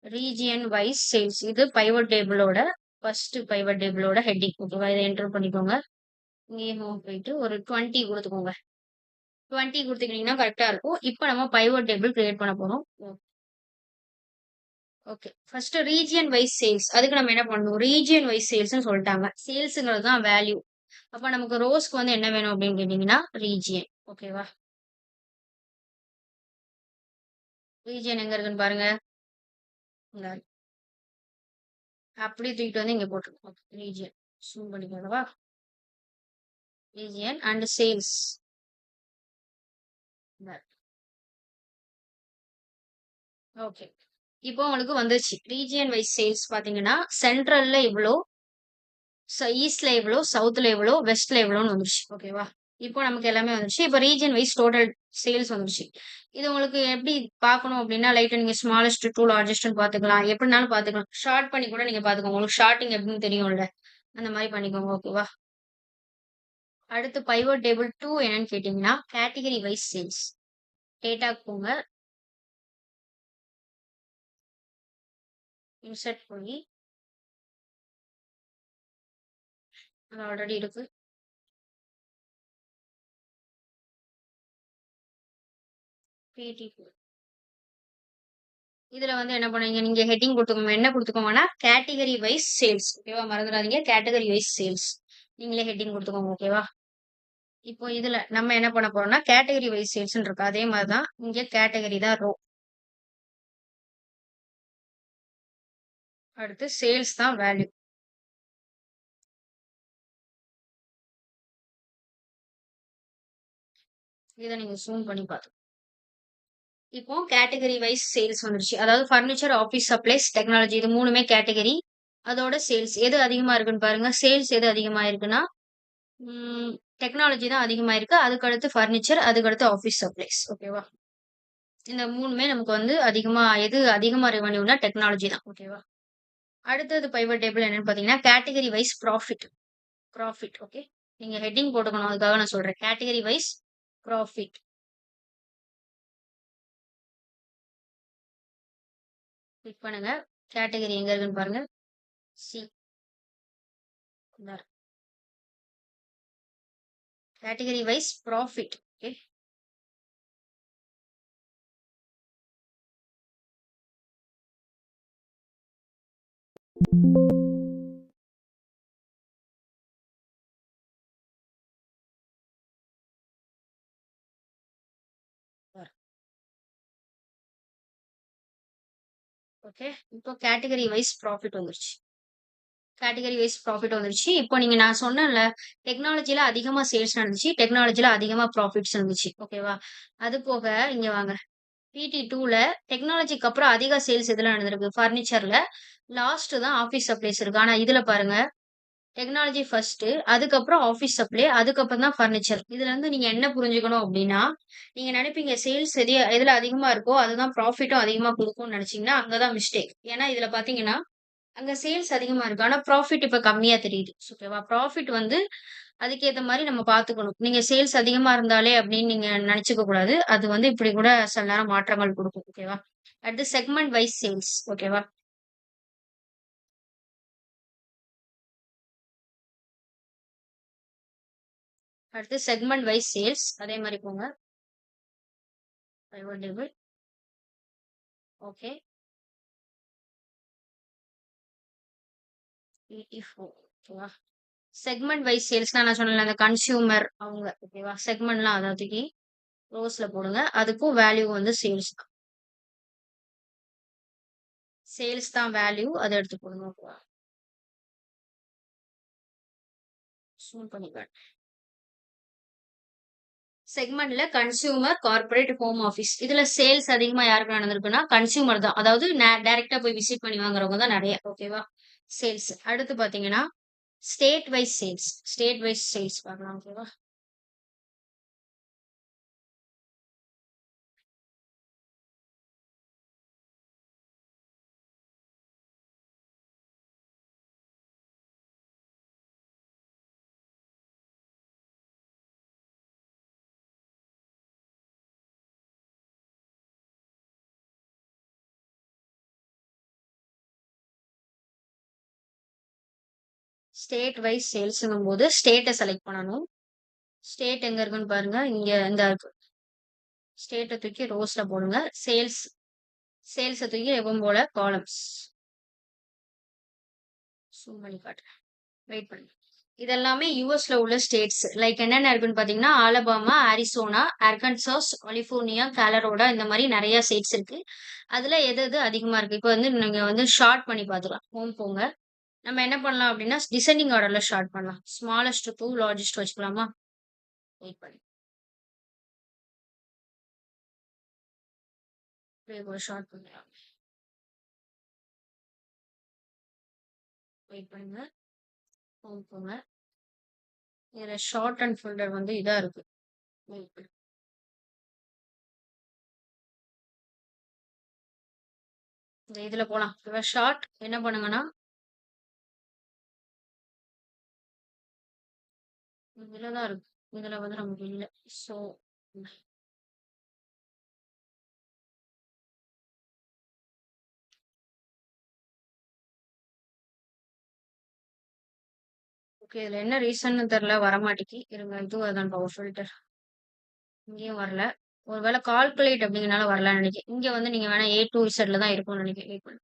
ரீஜியன் வைஸ் சேல்ஸ் இது பைவட் டேபிளோட ஃபர்ஸ்ட் பைவட் டேபிளோட ஹெட்டிங். ஓகேவா? இதை என்டர் பண்ணிக்கோங்க. இங்கே ஹோம் போயிட்டு ஒரு 20 கொடுத்துக்கோங்க. 20 கொடுத்துக்கிட்டீங்கன்னா கரெக்டா இருக்கும். இப்போ நம்ம பைவட் டேபிள் கிரியேட் பண்ண போறோம். Okay, first region wise sales. அதுக்கு நம்ம என்ன பண்ணணும்? ரீஜியன் வைஸ் சேல்ஸ்னு சொல்லிட்டாங்க. சேல்ஸுங்கிறது தான் வேல்யூ. அப்ப நமக்கு ரோஸ்க்கு வந்து என்ன வேணும் அப்படின்னு கேட்டீங்கன்னா ரீஜியன். ஓகேவா? ரீஜியன் எங்க இருக்குன்னு பாருங்க. இங்க இருக்கு. அப்படியே தூக்கிட்டு வந்து இங்க போட்டுருக்கோம். ரீஜியன் ஜூம் பண்ணிக்கோங்கவா? Region and sales. ஓகே, இப்போ உங்களுக்கு வந்துருச்சு. ரீஜியன் வைஸ் சேல்ஸ் பாத்தீங்கன்னா சென்ட்ரல்ல இவ்வளோ, ஈஸ்ட்ல எவ்வளோ, சவுத்ல எவ்வளோ, வெஸ்ட்ல எவ்வளோன்னு வந்துருச்சு. ஓகேவா? இப்போ நமக்கு எல்லாமே வந்துருச்சு. இப்போ ரீஜன் வைஸ் டோட்டல் சேல்ஸ் வந்துருச்சு. இது உங்களுக்கு எப்படி பார்க்கணும் அப்படின்னா லைட்டா நீங்க ஸ்மாலஸ்ட் டு லார்ஜஸ்ட்னு பாத்துக்கலாம். எப்படினாலும் பாத்துக்கலாம். ஷார்ட் பண்ணி கூட நீங்க பாத்துக்கோங்க. உங்களுக்கு ஷார்ட்டிங் எப்படின்னு தெரியும்ல, அந்த மாதிரி பண்ணிக்கோங்க. ஓகேவா? அடுத்து பைவட் டேபிள் 2 என்னன்னு கேட்டீங்கன்னா கேட்டகரி வைஸ் சேல்ஸ். டேட்டாக்கு போங்க. இன்சர்ட் போய் அது ஆல்ரெடி இருக்கு. PT4 இதுல வந்து என்ன பண்ணுவீங்க? நீங்க ஹெட்டிங் கொடுத்துக்கோங்க. என்ன கொடுத்துக்கோங்கன்னா கேட்டகரி வைஸ் சேல்ஸ். ஓகேவா? மறந்துடாதீங்க. கேட்டகரி வைஸ் சேல்ஸ் நீங்களே ஹெட்டிங் கொடுத்துக்கோங்க. ஓகேவா? இப்போ இதுல நம்ம என்ன பண்ண போறோம்னா கேட்டகரி வைஸ் சேல்ஸ் இருக்கு. அதே மாதிரிதான் இங்க கேட்டகரி தான் ரோ. அடுத்து சேல்ஸ் தான் வேல்யூ. இதை நீங்க ஜூம் பண்ணி பார்த்து இப்போ கேட்டகரி வைஸ் சேல்ஸ் வந்துருச்சு. அதாவது ஃபர்னிச்சர், ஆஃபீஸ் சப்ளைஸ், டெக்னாலஜி இது மூணுமே கேட்டகரி. அதோட சேல்ஸ் எது அதிகமா இருக்குன்னு பாருங்க. சேல்ஸ் எது அதிகமா இருக்குன்னா டெக்னாலஜி தான் அதிகமா இருக்கு. அதுக்கு அடுத்து ஃபர்னிச்சர், அதுக்கு அடுத்து ஆஃபீஸ் சப்ளைஸ். ஓகேவா? இந்த மூணுமே நமக்கு வந்து அதிகமா எது அதிகமா ரெவன்யூனா டெக்னாலஜி தான். ஓகேவா? அடுத்தது பைவட் டேபிள் என்னன்னு பாத்தீங்கன்னா category wise profit. Profit. Okay, நீங்க ஹெட்டிங் போட்டுக்கணும். அதுக்காக நான் சொல்றேன். Category wise profit. கிளிக் பண்ணுங்க. கேட்டகரி எங்க இருக்குன்னு பாருங்க. C. Category wise profit. Okay. Okay. இப்போ கேட்டகரி வைஸ் ப்ராஃபிட் வந்துருச்சு. கேட்டகரி வைஸ் ப்ராஃபிட் வந்துருச்சு. இப்போ நீங்க நான் சொன்னேன்ல, டெக்னாலஜில அதிகமா சேல்ஸ் நடந்துச்சு. டெக்னாலஜில அதிகமா ப்ராஃபிட்ஸ் இருந்துச்சு. ஓகேவா? அது போக இங்க வாங்க. PT2ல டெக்னாலஜிக்கு அப்புறம் அதிக சேல்ஸ் எதுல நடந்திருக்கு? ஃபர்னிச்சர்ல. லாஸ்ட் தான் ஆஃபீஸ் சப்ளைஸ் இருக்கு. ஆனா இதுல பாருங்க, டெக்னாலஜி ஃபர்ஸ்ட்டு, அதுக்கப்புறம் ஆஃபீஸ் சப்ளை, அதுக்கப்புறம் தான் ஃபர்னிச்சர். இதுலருந்து நீங்க என்ன புரிஞ்சுக்கணும் அப்டின்னா, நீங்க நெனைப்பீங்க சேல்ஸ் எதுல அதிகமா இருக்கோ, அதுதான் ப்ராஃபிட்டும் அதிகமா குடுக்கும்னு நெனச்சீங்கன்னா, அங்க தான் மிஸ்டேக். ஏன்னா இதுல பாத்தீங்கன்னா, அங்க சேல்ஸ் அதிகமா இருக்கு. ஆனா ப்ராஃபிட் இப்ப கம்மியா தெரியுது. ஓகேவா? ப்ராஃபிட் வந்து அதுக்கேத்த மாரி நம்ம பாத்துக்கணும். நீங்க சேல்ஸ் அதிகமா இருந்தாலே அப்டின்னு நீங்க நெனச்சுக்க கூடாது. அது வந்து இப்டி கூட சில நேரம் மாற்றங்கள் குடுக்கும். ஓகேவா? அடுத்து செக்மெண்ட் வைஸ் சேல்ஸ். ஓகேவா? அடுத்து செக்மெண்ட் வைஸ் சேல்ஸ். அதே மாரி போங்க. Private label. ஓகே. PT4. ஓகேவா? செக்மெண்ட் வைஸ் சேல்ஸ்னா நான் சொன்னேன்ல, அந்த கன்சியூமர் அவங்க. ஓகேவா? செக்மெண்ட்லாம் அத தூக்கி ரோஸ்ல போடுங்க. அதுக்கும் வேல்யூ வந்து சேல்ஸ் தான். சேல்ஸ் தான் வேல்யூ. அத எடுத்து போடுங்க. ஓகேவா? ஜூம் பண்ணி காட்டுறேன். செக்மெண்ட்ல கன்சியூமர், கார்ப்பரேட், ஹோம் ஆஃபீஸ். இதுல சேல்ஸ் அதிகமா யாருக்கு நடந்திருக்குன்னா, கன்சியூமர் தான். அதாவது டைரக்ட்டா போய் விசிட் பண்ணி வாங்குறவங்க தான் நெறைய. ஓகேவா? சேல்ஸ். அடுத்து பாத்தீங்கன்னா, state wise sales. State wise sales பார்க்கலாம். ஓகேவா? ஸ்டேட் வைஸ் சேல்ஸ்ங்கும்போது ஸ்டேட்ட செலக்ட் பண்ணணும். ஸ்டேட் எங்க இருக்குன்னு பாருங்க. இங்க இந்தா இருக்கு. ஸ்டேட்ட தூக்கி ரோஸ்ல போடுங்க. சேல்ஸ தூக்கி எப்பவும் போல காலம்ஸ். ஜூம் பண்ணி காட்டுறேன். வெயிட் பண்ணுங்க. இதெல்லாமே யுஎஸ்ல உள்ள ஸ்டேட்ஸ். லைக் என்னென்ன இருக்குன்னு பார்த்தீங்கன்னா, ஆலபாமா, அரிசோனா, அர்கன்சாஸ், கலிஃபோர்னியா, கலரோடா இந்த மாரி நெறைய ஸ்டேட்ஸ் இருக்கு. அதுல எது எது அதிகமா இருக்கு. இப்ப வந்து நீங்க வந்து ஷார்ட் பண்ணி பார்த்துக்கலாம். ஹோம் போங்க. நம்ம என்ன பண்ணலாம் அப்டின்னா, டிசெண்டிங் ஆர்டர்ல ஷார்ட் பண்ணலாம். ஸ்மாலஸ்ட் டூ லார்ஜஸ்ட் வச்சுக்கலாமா? வெயிட் பண்ணு. அப்படியே கூட ஷார்ட் பண்ணலாம். வெயிட் பண்ணுங்க. ஹோம் போங்க. இதுல ஷார்ட் அண்ட் ஃபோல்டர் வந்து இதா இருக்கு. வெயிட் பண்ணு. இந்த இதுல போலாம். இப்ப ஷார்ட் என்ன பண்ணுங்கன்னா, இதுல தான் இருக்கு. இதுல வந்து நமக்கு இல்ல. So okay. இதுல என்ன ரீசன்னு தெரியல. வரமாட்டிக்கு. இருங்க. இதுவும் அதான் பவர் ஃபில்டர். இங்கேயும் வரல. ஒருவேளை கால்குலேட் அப்படிங்கறனால வரலன்னு நினைக்கிறேன். இங்க வந்து நீங்க வேணா ஏ டு இசட்ல தான் இருக்கும்னு நினைக்கிறேன். வெயிட் பண்ணுங்க.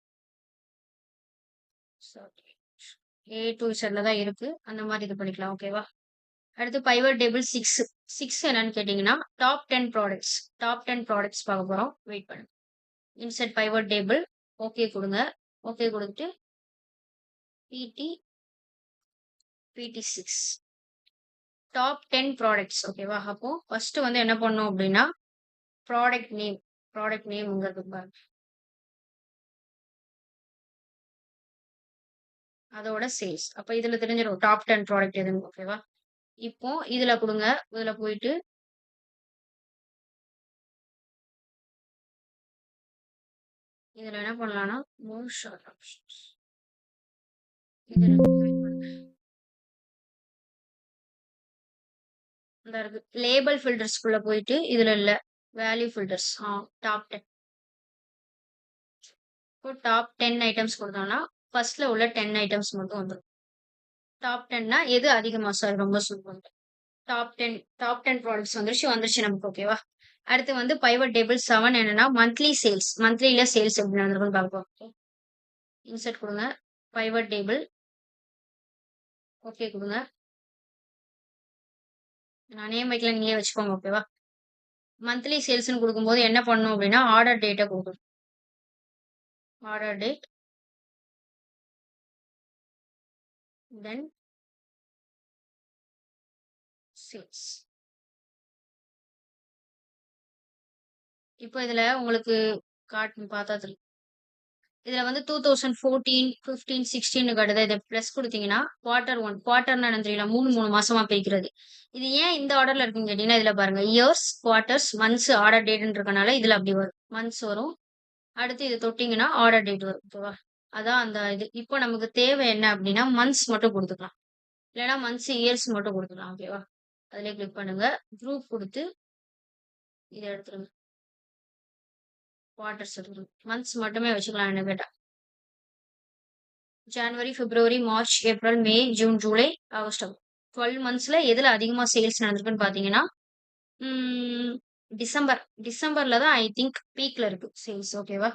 ஏ டு இசட்ல தான் இருக்கு. அந்த மாதிரி இது பண்ணிக்கலாம். ஓகேவா? அடுத்து பைவட் டேபிள் 6. 6 என்னன்னு கேட்டீங்கன்னா, டாப் 10 ப்ராடக்ட்ஸ். டாப் 10 ப்ராடக்ட்ஸ் பார்க்க போறோம். வெயிட் பண்ணுங்க. Insert pivot table. ஓகே கொடுங்க. ஓகே கொடுத்துட்டு பிடி PT6. Top 10 products. ஓகேவா? அப்போ ஃபர்ஸ்ட் வந்து என்ன பண்ணோம் அப்படின்னா, ப்ராடக்ட் நேம். ப்ராடக்ட் நேம்ங்கிறது பாருங்க. அதோட சேல்ஸ். அப்ப இதுல தெரிஞ்சிரும் டாப் 10 ப்ராடக்ட் எதுன்னு. ஓகேவா? இப்போ இதுல குடுங்க. இதுல போயிட்டு இதுல என்ன பண்ணலாம்னா, மோர் ஷார்ட் ஆப்ஷன்ஸ். இதுல வெயிட் பண்ணுங்க. இந்த இருக்கு. லேபல் ஃபில்டர்ஸ்குள்ள போயிட்டு இதுல இல்ல. Value filters. டாப் 10. இப்போ டாப் 10 ஐட்டம்ஸ் குடுத்தோம்னா, ஃபர்ஸ்ட்ல உள்ள 10 ஐட்டம்ஸ் மட்டும் வந்துரும். டாப் 10னா எது அதிகமா சாரி ரொம்ப சிம்பிள். டாப் 10 ப்ராடக்ட்ஸ் வந்துருச்சு நமக்கு ஓகேவா? அடுத்து வந்து பைவட் டேபிள் 7 என்னன்னா மந்த்லி சேல்ஸ். மந்த்லில சேல்ஸ் எப்படி நடந்திருக்குன்னு பார்ப்போம். இன்சர்ட் குடுங்க. Pivot table. ஓகே குடுங்க. நான் நேம் வைக்கல நீங்களே வச்சுக்கோங்க ஓகேவா? மந்த்லி சேல்ஸ்ன்னு குடுக்கும்போது என்ன பண்ணணும் அப்படின்னா, ஆர்டர் டேட்ட குடுக்கணும். Order date. Then sales. இப்போ இதுல உங்களுக்கு பார்த்தா தெரியும். இதுல வந்து 2014, 15, 16 காட்டுது. இத பிளஸ் குடுத்தீங்கன்னா, குவார்ட்டர்னா என்னன்னு தெரியுங்களா? 3 மாசமா பிரிக்கிறது. இது ஏன் இந்த ஆர்டர்ல இருக்குன்னு கேட்டீங்கன்னா, இதுல பாருங்க. இயர்ஸ், குவார்ட்டர்ஸ், மந்த்ஸ், ஆர்டர் டேட்ன்னு இருக்கனால இதுல அப்படி வரும். மந்த்ஸ் வரும். அடுத்து இது தொட்டீங்கன்னா, ஆர்டர் டேட் வரும். ஓகேவா? அதான் அந்த இது. இப்போ நமக்கு தேவை என்ன அப்படின்னா, மந்த்ஸ் மட்டும் குடுத்துக்கலாம். இல்லன்னா மந்த்ஸ், இயர்ஸ் மட்டும் குடுத்துக்கலாம். ஓகேவா? அதிலயே கிளிக் பண்ணுங்க. குரூப் குடுத்து இத எடுத்துருங்க. குவார்ட்டர்ஸ் எடுத்துருங்க. மந்த்ஸ் மட்டுமே வச்சுக்கலாம் என்ன கேட்டா. ஜனவரி, பிப்ரவரி, மார்ச், ஏப்ரல், மே, ஜூன், ஜூலை, ஆகஸ்ட். 12 மந்த்ஸ்ல எதுல அதிகமா சேல்ஸ் நடந்திருக்குன்னு பாத்தீங்கன்னா, ம் டிசம்பர். டிசம்பர்ல தான் ஐ திங்க் பீக்ல இருக்கு சேல்ஸ். ஓகேவா?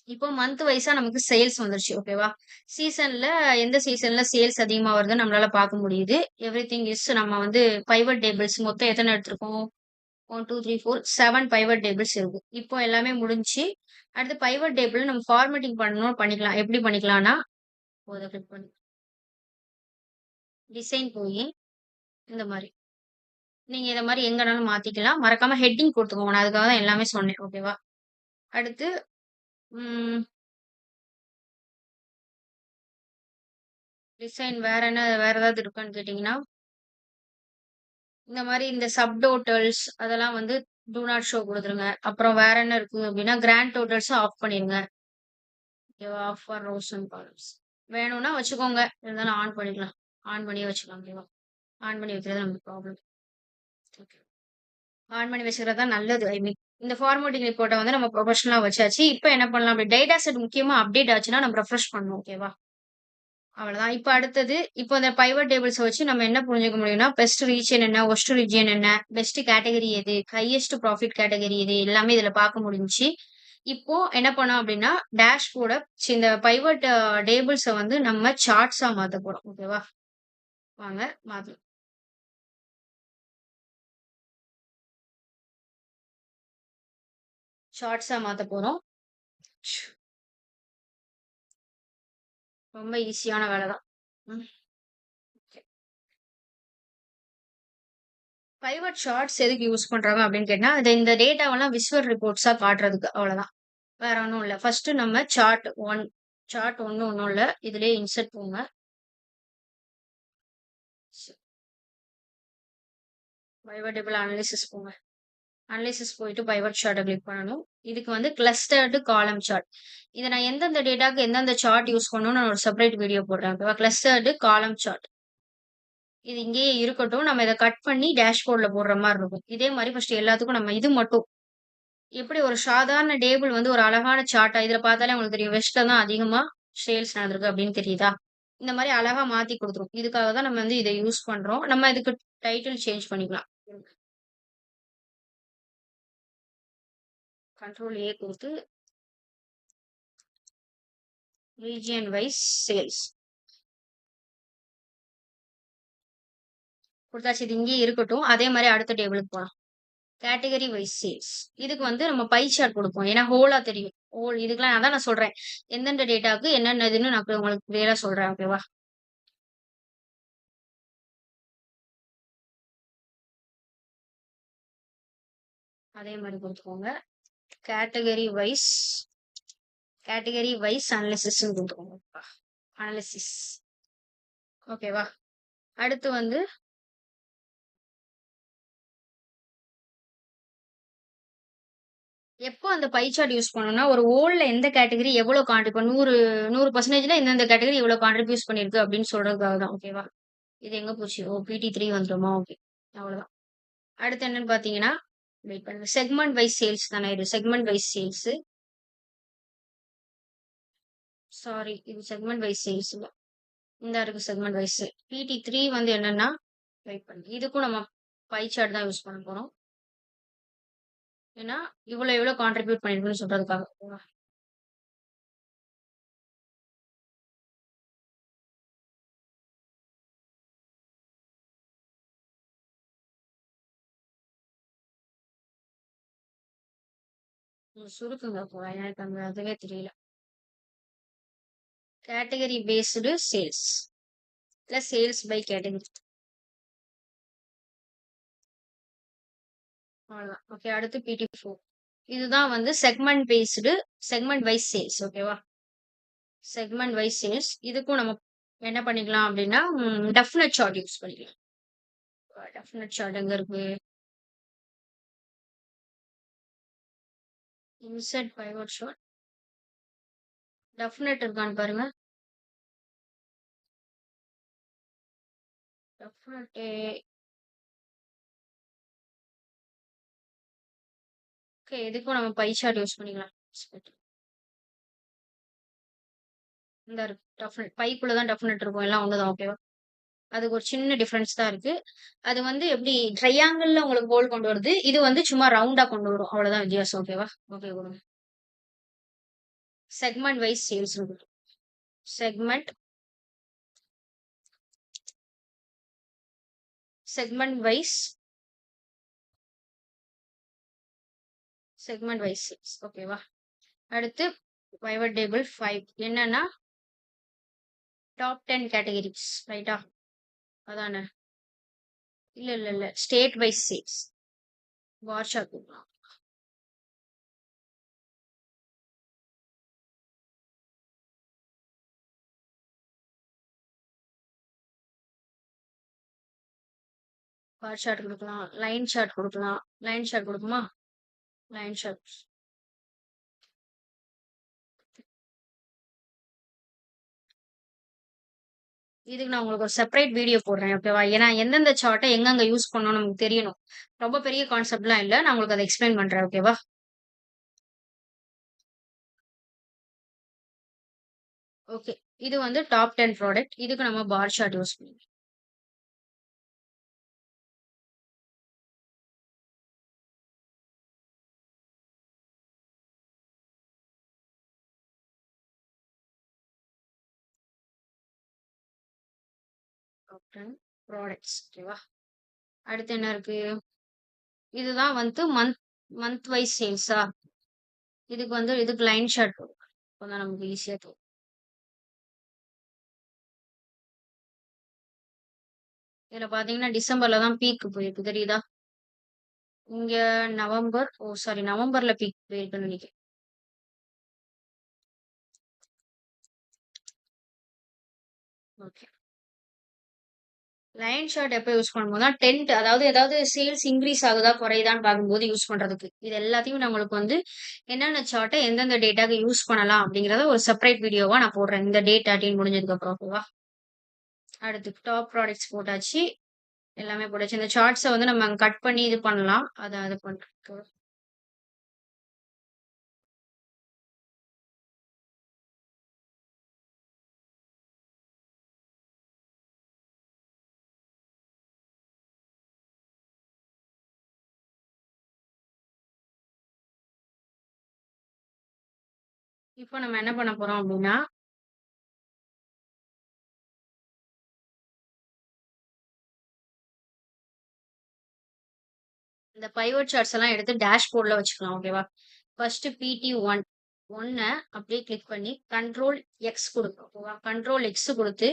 இப்போ மந்த் வைஸா நமக்கு சேல்ஸ் வந்துருச்சு. ஓகேவா? சீசன்ல எந்த சீசன்ல சேல்ஸ் அதிகமா வருதுன்னு நம்மளால பார்க்க முடியுது. எவ்ரிதிங் இஸ் நம்ம வந்து பைவட் டேபிள்ஸ் மொத்தம் எத்தன எடுத்திருக்கோம்? 1, 2, 3, 4, 7 பைவட் டேபிள்ஸ் இருக்கு. இப்போ எல்லாமே முடிஞ்சுச்சு. அடுத்து பைவட் டேபிள் நம்ம ஃபார்மேட்டிங் பண்ணணும் பண்ணிக்கலாம். எப்படி பண்ணிக்கலாம்னா, இத கிளிக் பண்ணி டிசைன் போயி இந்த மாரி. நீங்க இத மாரி எங்கனாலும் மாத்திக்கலாம். மறக்காம ஹெட்டிங் குடுத்துக்கோங்க. நான் அதுக்காக தான் எல்லாமே சொன்னேன். ஓகேவா? அடுத்து ம் டிசைன் வேற ஏதாவது இருக்கான்னு கேட்டீங்கன்னா, இந்த மாரி இந்த சப் டோட்டல்ஸ் அதெல்லாம் வந்து டூ நாட் ஷோ குடுத்துருங்க. அப்புறம் வேற என்ன இருக்கு அப்டின்னா, கிராண்ட் டோட்டல்ஸ ஆஃப் பண்ணிருங்க. ஓகேவா? Off for rows and columns. வேணும்னா வச்சுக்கோங்க. இருந்தாலும் ஆன் பண்ணிக்கலாம். ஆன் பண்ணியே வச்சுக்கலாம். ஓகேவா? ஆன் பண்ணி வைக்கிறது நமக்கு ப்ராப்ளம். ஓகே. ஆன் பண்ணி வச்சுக்கிறது தான் நல்லது. ஐ மீன் இந்த ஃபார்மேட்டிங் ரிப்போர்ட்ட வந்து நம்ம ப்ரொஃபஷனலா வச்சாச்சு. இப்ப என்ன பண்ணலாம் அப்டி டேட்டா செட் முக்கியமா அப்டேட் ஆச்சுன்னா நம்ம ரெஃப்ரெஷ் பண்ணணும். ஓகேவா? அவ்வளதான். இப்ப அடுத்தது, இப்போ இந்த பைவட் டேபிள்ஸ வச்சு நம்ம என்ன புரிஞ்சுக்க முடியும்னா, பெஸ்ட் ரீஜியன் என்ன? வொர்ஸ்ட் ரீஜியன் என்ன? பெஸ்ட் கேட்டகரி எது? ஹையஸ்ட் ப்ராஃபிட் கேட்டகரி எது? எல்லாமே இதுல பார்க்க முடிஞ்சுச்சு. இப்போ என்ன பண்ணோம் அப்டின்னா, டேஷ்போர்ட இந்த பைவட் டேபிள்ஸ வந்து நம்ம சார்ட்ஸா மாத்த போறோம். ஓகேவா? வாங்க மாத்தலாம். சார்ட்ஸா மாத்த போறோம். ரொம்ப ஈஸியான வேல தான். ம். ஓகே. பைவட் சார்ட்ஸ் எதுக்கு யூஸ் பண்றாங்க அப்டின்னு கேட்டா, இந்த டேட்டாவெல்லாம் விசுவல் ரிப்போர்ட்ஸா காட்டுறதுக்கு அவ்வளதான். வேற ஒண்ணும் இல்ல. ஃபர்ஸ்ட் நம்ம சார்ட் 1 ஒண்ணும் இல்ல. இதுலயே இன்சர்ட் போங்க. பைவட் டேபிள் அனாலிசிஸ் போங்க. அனாலிசிஸ் போயிட்டு பைவட் சார்ட்ட கிளிக் பண்ணணும். இதுக்கு வந்து கிளஸ்டர்டு காலம் சார்ட். இத நான் எந்தெந்த டேட்டாக்கு எந்தெந்த சார்ட் யூஸ் பண்ணணும்னு நான் ஒரு செப்பரேட் வீடியோ போடுறேன். ஓகேவா? கிளஸ்டர்டு காலம் சார்ட். இது இங்கேயே இருக்கட்டும். நம்ம இத கட் பண்ணி டேஷ்போர்ட்ல போடுற மாரி இருக்கும். இதே மாரி ஃபர்ஸ்ட் எல்லாத்துக்கும் நம்ம இது மட்டும் எப்படி ஒரு சாதாரண டேபிள் வந்து ஒரு அழகான சார்ட்டா இதுல பார்த்தாலே உங்களுக்கு தெரியும். வெஸ்ட்ல தான் அதிகமா சேல்ஸ் நடந்திருக்கு அப்படின்னு தெரியுதா? இந்த மாரி அழகா மாத்தி குடுத்துரும். இதுக்காக தான் நம்ம வந்து இத யூஸ் பண்றோம். நம்ம இதுக்கு டைட்டில் சேஞ்ச் பண்ணிக்கலாம். கண்ட்ரோல் ஏ குடுத்து ரீஜியன் வைஸ் சேல்ஸ் குடுத்தாச்சு. இது இங்கேயே இருக்கட்டும். அதே மாரி அடுத்த டேபிளுக்கு போலாம். Category wise sales. இதுக்கு வந்து நம்ம பை சார்ட் குடுப்போம். ஏன்னா ஹோலா தெரியும். இதுக்கெல்லாம் அதான் நான் சொல்றேன். எந்தெந்த டேட்டாக்கு என்னென்னதுன்னு நான் உங்களுக்கு கிளியரா சொல்றேன். ஓகேவா? அதே மாரி குடுத்துக்கோங்க. கேட்டகரி வைஸ் அனாலிசிஸ்ன்னு குடுத்துக்கோங்க. அனாலிசிஸ். ஓகேவா? அடுத்து வந்து எப்போ அந்த பை சார்ட் யூஸ் பண்ணணும்னா, ஒரு ஹோல்ல எந்த கேட்டகரி எவ்வளோ இப்ப 100% இந்தந்த கேட்டகரி இவ்வளோ கான்ட்ரிபியூட் பண்ணிருக்கு அப்படின்னு சொல்றதுக்காக தான். ஓகேவா? இது எங்க போச்சு? ஓ! PT3 வந்துருமா? ஓகே. அவ்வளோதான். அடுத்து என்னன்னு பார்த்தீங்கன்னா, வெயிட் பண்ணுங்க. செக்மெண்ட் வைஸ் சேல்ஸ் தானே இது. Segment wise sales. சாரி இது செக்மெண்ட் வைஸ் சேல்ஸ் இல்ல. இந்தா இருக்கு செக்மெண்ட் வைஸ். PT3 வந்து என்னன்னா, வெயிட் பண்ணுங்க. இதுக்கும் நம்ம பை சார்ட் தான் யூஸ் பண்ண போறோம். ஏன்னா, இவ்வளோ எவ்வளோ கான்ட்ரிபியூட் பண்ணியிருக்குன்னு சொல்றதுக்காக. ஓகேவா? சுருக்குங்க போல. எனக்கு அந்த அதுவே தெரியல. Category based sales. இல்ல சேல்ஸ் பை கேட்டகரி. அவ்வளோதான். ஓகே. அடுத்து PT4. இதுதான் வந்து செக்மெண்ட் வைஸ் சேல்ஸ். ஓகேவா? Segment wise sales. இதுக்கும் நம்ம என்ன பண்ணிக்கலாம் அப்படின்னா, டெஃபினட் சார்ட் யூஸ் பண்ணிக்கலாம். டெஃபினட் சார்ட் எங்க இருக்கு? Insert pivot chart. டெஃபினட் இருக்கான்னு பாருங்க. டெஃபினட் ஓகே. இதுக்கும் நம்ம பை சார்ட் யூஸ் பண்ணிக்கலாம். இந்த இருக்கு. டெஃபினட் பைக்குள்ள தான் டெஃபினட் இருக்கும். எல்லாம் ஒண்ணுதான். ஓகேவா? அதுக்கு ஒரு சின்ன டிஃபரன்ஸ் தான் இருக்கு. அது வந்து எப்படி ட்ரையாங்கிள்ல உங்களுக்கு ஹோல் கொண்டு வருது. இது வந்து சும்மா ரவுண்டா கொண்டு வரும். அவ்வளவுதான் வித்தியாசம். ஓகேவா? ஓகே கொடுங்க. செக்மெண்ட் வைஸ் சேல்ஸ் இருக்கு. Segment segment wise segment wise sales. ஓகேவா? அடுத்து பைவட் டேபிள் 5 என்னன்னா டாப் 10 கேட்டகரிஸ். ரைட்டா? அதானே? இல்ல state wise sales. Bar chart கொடுக்கலாம். பார் சார்ட் கொடுக்கலாம். லைன் சார்ட் கொடுக்கலாம். லைன் சார்ட் கொடுக்குமா? Line chart. இதுக்கு நான் உங்களுக்கு ஒரு செப்பரேட் வீடியோ போடுறேன். ஓகேவா? ஏன்னா எந்தெந்த சார்ட்டை எங்கெங்க யூஸ் பண்ணணும் நமக்கு தெரியணும். ரொம்ப பெரிய கான்செப்ட்லாம் இல்ல. நான் உங்களுக்கு அதை எக்ஸ்பிளைன் பண்றேன். ஓகேவா? ஓகே. இது வந்து டாப் 10 ப்ராடக்ட். இதுக்கு நம்ம பார் சார்ட் யூஸ் பண்ணுவோம். Top 10 products. ஓகேவா? அடுத்து என்ன இருக்கு? இதுதான் வந்து மந்த் வைஸ் சேல்ஸா? இதுக்கு லைன் சார்ட் போடும். அப்பதான் நமக்கு ஈஸியா தோணும். இதுல பாத்தீங்கன்னா டிசம்பர்ல தான் பீக் போயிருக்கு. தெரியுதா? இங்க நவம்பர்ல பீக் போயிருக்குன்னு நினைக்கிறேன். ஓகே. லைன் ஷார்ட் எப்போ யூஸ் பண்ணும்போதுனா டென்ட் அதாவது ஏதாவது சேல்ஸ் இன்க்ரீஸ் ஆகுதா குறையுதான்னு பார்க்கும்போது யூஸ் பண்றதுக்கு. இது எல்லாத்தையும் நான் உங்களுக்கு வந்து என்னென்ன சார்ட்டை எந்தெந்த டேட்டாக்கு யூஸ் பண்ணலாம் அப்படிங்கறத ஒரு செப்பரேட் வீடியோவா நான் போடுறேன். இந்த டேட் 13 முடிஞ்சதுக்கு அப்புறம். ஓகேவா? அடுத்து டாப் ப்ராடக்ட்ஸ் போட்டாச்சு. எல்லாமே போட்டாச்சு. இந்த சார்ட்ஸை வந்து நம்ம கட் பண்ணி இது பண்ணலாம். அதை அது பண்றதுக்கு இப்போ நம்ம என்ன பண்ண போறோம் அப்படின்னா இந்த பைவட் சார்ட்ஸ் எல்லாம் எடுத்து டேஷ்போர்ட்ல வச்சுக்கலாம். ஓகேவா? ஃபர்ஸ்ட் PT1 ஒன்னை அப்படியே கிளிக் பண்ணி கண்ட்ரோல் X கொடுக்கும். ஓகேவா? கண்ட்ரோல் X கொடுத்து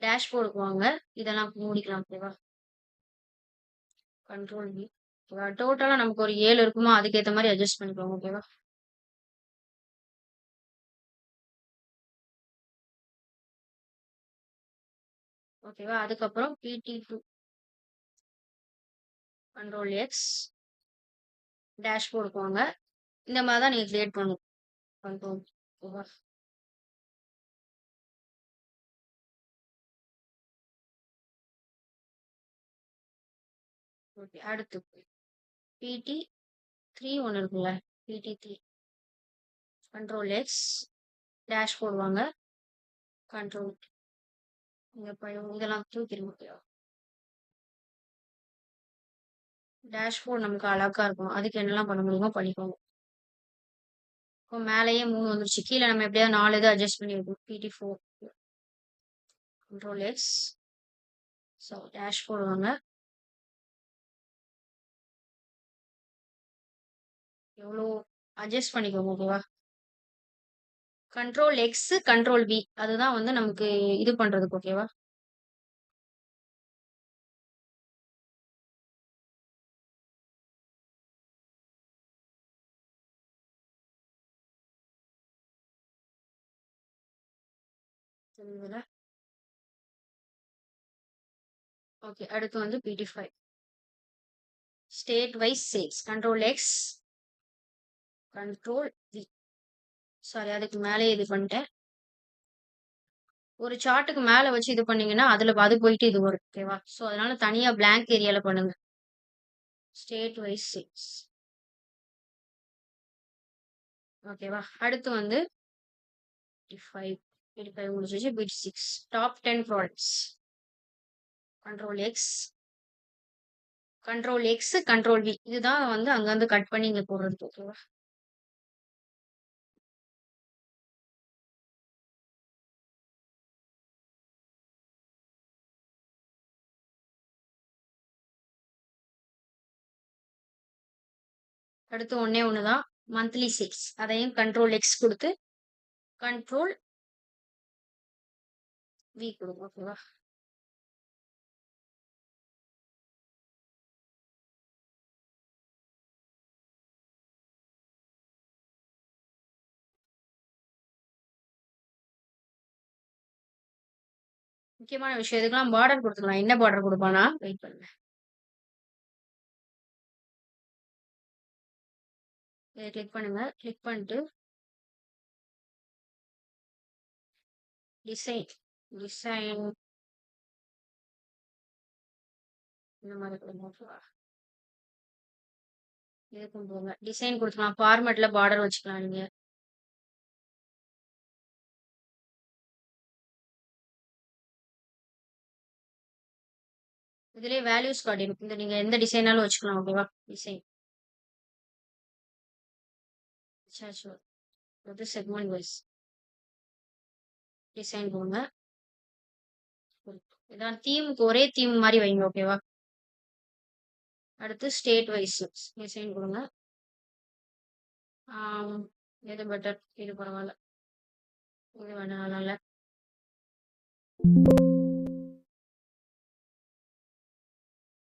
டேஷ்போர்டுக்கு வாங்க. இதெல்லாம் மூடிக்கலாம். ஓகேவா? Control V. ஓகேவா? டோட்டலா நமக்கு ஒரு 7 இருக்குமா அதுக்கேற்ற மாதிரி அட்ஜஸ்ட் பண்ணிக்கோங்க. ஓகேவா? ஓகேவா? அதுக்கப்புறம் PT2 கண்ட்ரோல் X டேஷ்போர்டுக்கு வாங்க. இந்த மாதிரி தான் நீங்க கிரியேட் பண்ணணும். கண்ட்ரோல். ஓகேவா? ஓகே. அடுத்து PT3 ஒண்ணு இருக்குல்ல. PT3 கண்ட்ரோல் எக்ஸ் டேஷ்போர்ட் வாங்க. கண்ட்ரோல் இங்க இதெல்லாம் தூக்கிருங்க. டேஷ்போர்ட் நமக்கு அழகா இருக்கும். அதுக்கு என்னெல்லாம் பண்ண முடியுமோ பண்ணிக்கோங்க. இப்போ மேலேயே 3 வந்துருச்சு. கீழ நம்ம எப்படியாவது 4 இது அட்ஜஸ்ட் பண்ணி வைக்கணும். PT4 கண்ட்ரோல் எக்ஸ் டேஷ்போர்ட் வாங்க. எவ்வளோ அட்ஜஸ்ட் பண்ணிக்கோங்க. ஓகேவா? கண்ட்ரோல் எக்ஸ் கண்ட்ரோல் வி அதுதான் வந்து நமக்கு இது பண்றதுக்கு. ஓகேவா? தெரியுதுல? ஓகே. அடுத்து வந்து PT5 state wise sales control X control V. Sorry, அதுக்கு மேலே இது பண்ணிட்டேன். ஒரு சார்ட்டுக்கு மேல வச்சு இது பண்ணீங்கன்னா அதுல அது போயிட்டு இது வரும். ஓகேவா? ஸோ அதனால தனியா பிளாங்க் ஏரியால பண்ணுங்க. State wise sales. ஓகேவா? அடுத்து வந்து 85 முடிஞ்சிச்சு. PT6 top 10 products control X control V இதுதான் வந்து அங்கருந்து கட் பண்ணி இங்க போடுறது. ஓகேவா? அடுத்து ஒண்ணே ஒண்ணுதான் மந்த்லி சேல்ஸ். அதையும் கண்ட்ரோல் எக்ஸ் கொடுத்து கண்ட்ரோல் வி கொடுங்க. ஓகேவா? முக்கியமான விஷயம் இதுக்கெல்லாம் பார்டர் கொடுத்துக்கலாம். என்ன பார்டர் கொடுப்பானா வெயிட் பண்ணுங்க. இதை கிளிக் பண்ணுங்க. கிளிக் பண்ணிட்டு டிசைன் இந்த மாதிரி கொடுங்க. ஓகேவா? இதுக்கும் போங்க. டிசைன் கொடுத்துக்கலாம். ஃபார்மேட்ல பார்டர் வச்சுக்கலாம் நீங்க. இதுலயே வேல்யூஸ் காட்டிடும். இந்த நீங்க எந்த டிசைனாலும் வச்சுக்கலாம். ஓகேவா? டிசைன் செக்மெண்ட் வைஸ் டிசைன் போங்க. இதான் தீமுக்கு ஒரே தீம் மாதிரி வைங்க. ஓகேவா? அடுத்து ஸ்டேட் வைஸ் டிசைன் கொடுங்க. எது பெட்டர்? இது பரவாயில்ல. இது வேணாம், நல்லா இல்ல.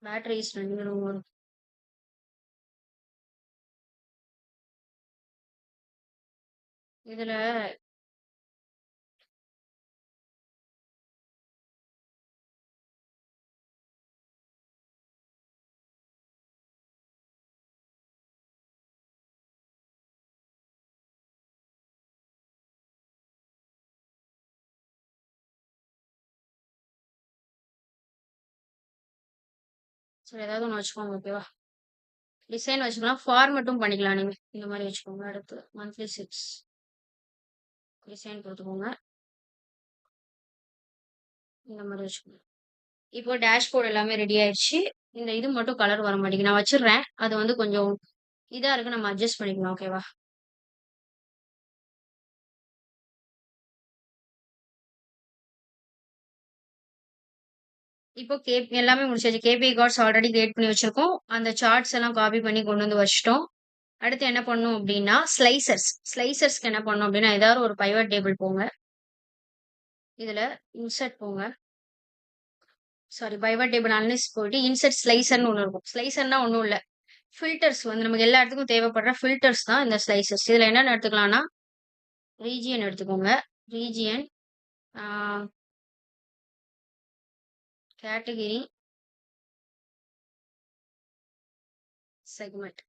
பேட்டரிஸ் 2 வரும். இதுல சரி ஏதாவது ஒன்று வச்சுக்கோங்க. ஓகேவா? டிசைன் வச்சுக்கலாம். ஃபார்மட்டும் பண்ணிக்கலாம் நீங்க. இந்த மாதிரி வச்சுக்கோங்க. அடுத்து மந்த்லி 6 டிசைன் கொடுத்துக்கோங்க. இந்த மாதிரி வச்சுக்கோங்க. இப்போ டேஷ்போர்ட் எல்லாமே ரெடி ஆயிடுச்சு. இந்த இது மட்டும் கலர் வர மாட்டேங்குது. நான் வச்சிடுறேன். அது வந்து கொஞ்சம் இதா இருக்கு. நம்ம அட்ஜஸ்ட் பண்ணிக்கலாம். ஓகேவா? இப்போ எல்லாமே முடிச்சாச்சு. கேபிஐ கார்ட்ஸ் ஆல்ரெடி கிரியேட் பண்ணி வச்சிருக்கோம். அந்த சார்ட்ஸ் எல்லாம் காப்பி பண்ணி கொண்டு வந்து வச்சிட்டோம். அடுத்து என்ன பண்ணும் அப்படின்னா ஸ்லைசர்ஸ்க்கு என்ன பண்ணும் அப்படின்னா ஏதாவது ஒரு பைவட் டேபிள் போங்க. இதுல இன்சர்ட் போங்க. சாரி, பைவட் டேபிள் அனலிஸ்ட் போயிட்டு இன்சர்ட் ஸ்லைசர்னு ஒன்று இருக்கும். ஸ்லைசர்னா ஒன்றும் இல்லை, ஃபில்டர்ஸ் வந்து நமக்கு எல்லா இடத்துக்கும் தேவைப்படுற ஃபில்டர்ஸ் தான் இந்த ஸ்லைசர்ஸ். இதுல என்னென்ன எடுத்துக்கலாம்னா ரீஜியன் எடுத்துக்கோங்க. Region, category, segment.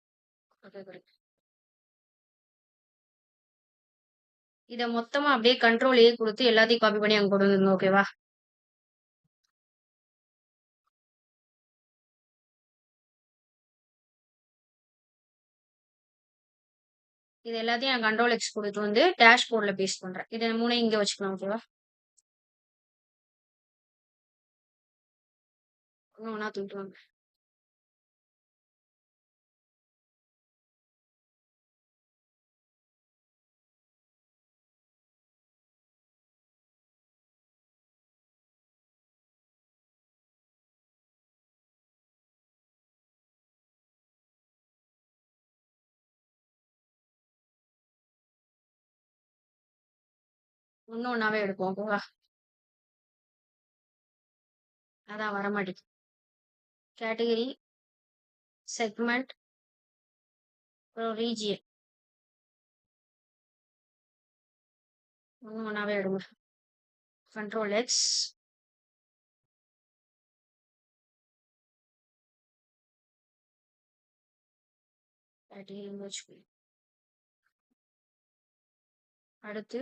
இதை மொத்தமா அப்படியே கண்ட்ரோல் ஏ கொடுத்து எல்லாத்தையும் காப்பி பண்ணி அங்க கொண்டு வந்துருங்க. ஓகேவா? இது எல்லாத்தையும் நான் கண்ட்ரோல் எக்ஸ் கொடுத்து வந்து டேஷ்போர்ட்ல பேஸ்ட் பண்றேன். இதை 3 இங்க வச்சுக்கலாம். ஓகேவா? ஒண்ணா தூக்கிட்டு வாங்க. ஒண்ணாவே எடுப்போம். ஓகேவா? அதான் வரமாட்டேங்குது. கேட்டகரி, செக்மெண்ட், அப்புறம் ரீஜியன். ஒண்ணாவே எடுங்க. Control X. கேட்டகரி வச்சுக்கோங்க. அடுத்து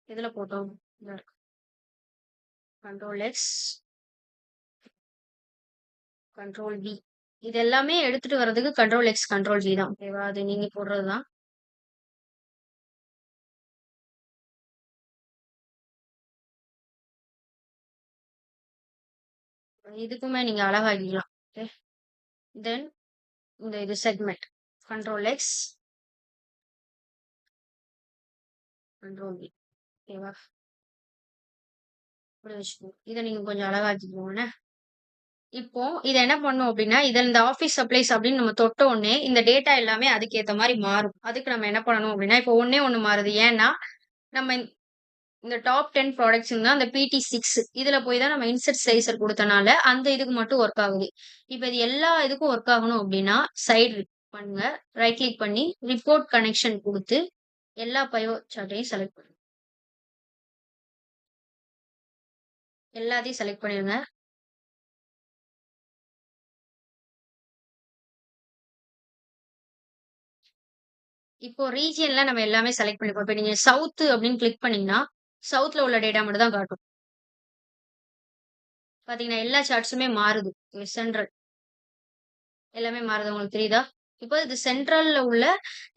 இதுல போட்டோம். Control X, control we. இது எல்லாமே எடுத்துட்டு வர்றதுக்கு கண்ட்ரோல் எக்ஸ் கண்ட்ரோல் ஜி தான். ஓகேவா? அது நீங்க போடுறதுதான். இதுக்குமே நீங்க அழகாக்கிக்கலாம். ஓகே. தென் இந்த இது segment. Control X, control we. ஓகேவா? இப்படி வச்சுக்கோங்க. இதை நீங்க கொஞ்சம் அழகாக்கிக்கோங்க. இப்போ இதை என்ன பண்ணும் அப்படின்னா, இதில் இந்த ஆஃபீஸ் சப்ளைஸ் அப்படின்னு நம்ம தொட்ட உடனே இந்த டேட்டா எல்லாமே அதுக்கு ஏத்த மாதிரி மாறும். அதுக்கு நம்ம என்ன பண்ணணும் அப்படின்னா, இப்போ ஒண்ணு மாறுது. ஏன்னா நம்ம இந்த டாப் 10 ப்ராடக்ட்ஸ் தான் அந்த PT6 இதுல போய் தான் நம்ம இன்சர்ட் ஸ்லைசர் கொடுத்தனால அந்த இதுக்கு மட்டும் ஒர்க் ஆகுது. இப்போ இது எல்லா இதுக்கும் ஒர்க் ஆகணும் அப்படின்னா சைடு பண்ணுங்க. ரைட் கிளிக் பண்ணி ரிப்போர்ட் கனெக்ஷன் கொடுத்து எல்லா பயோ சார்ட்டையும் செலக்ட் பண்ணுங்க. எல்லாத்தையும் செலக்ட் பண்ணிடுங்க. இப்போ ரீஜியன்ல நம்ம எல்லாமே செலக்ட் பண்ணிப்போம். இப்போ நீங்க சவுத் அப்படின்னு கிளிக் பண்ணீங்கன்னா சவுத்ல உள்ள டேட்டா மட்டும் தான் காட்டும். பாத்தீங்கன்னா எல்லா சார்ட்ஸுமே மாறுது. சென்ட்ரல் எல்லாமே மாறுது. உங்களுக்கு தெரியுதா? இப்போ இது சென்ட்ரல்ல உள்ள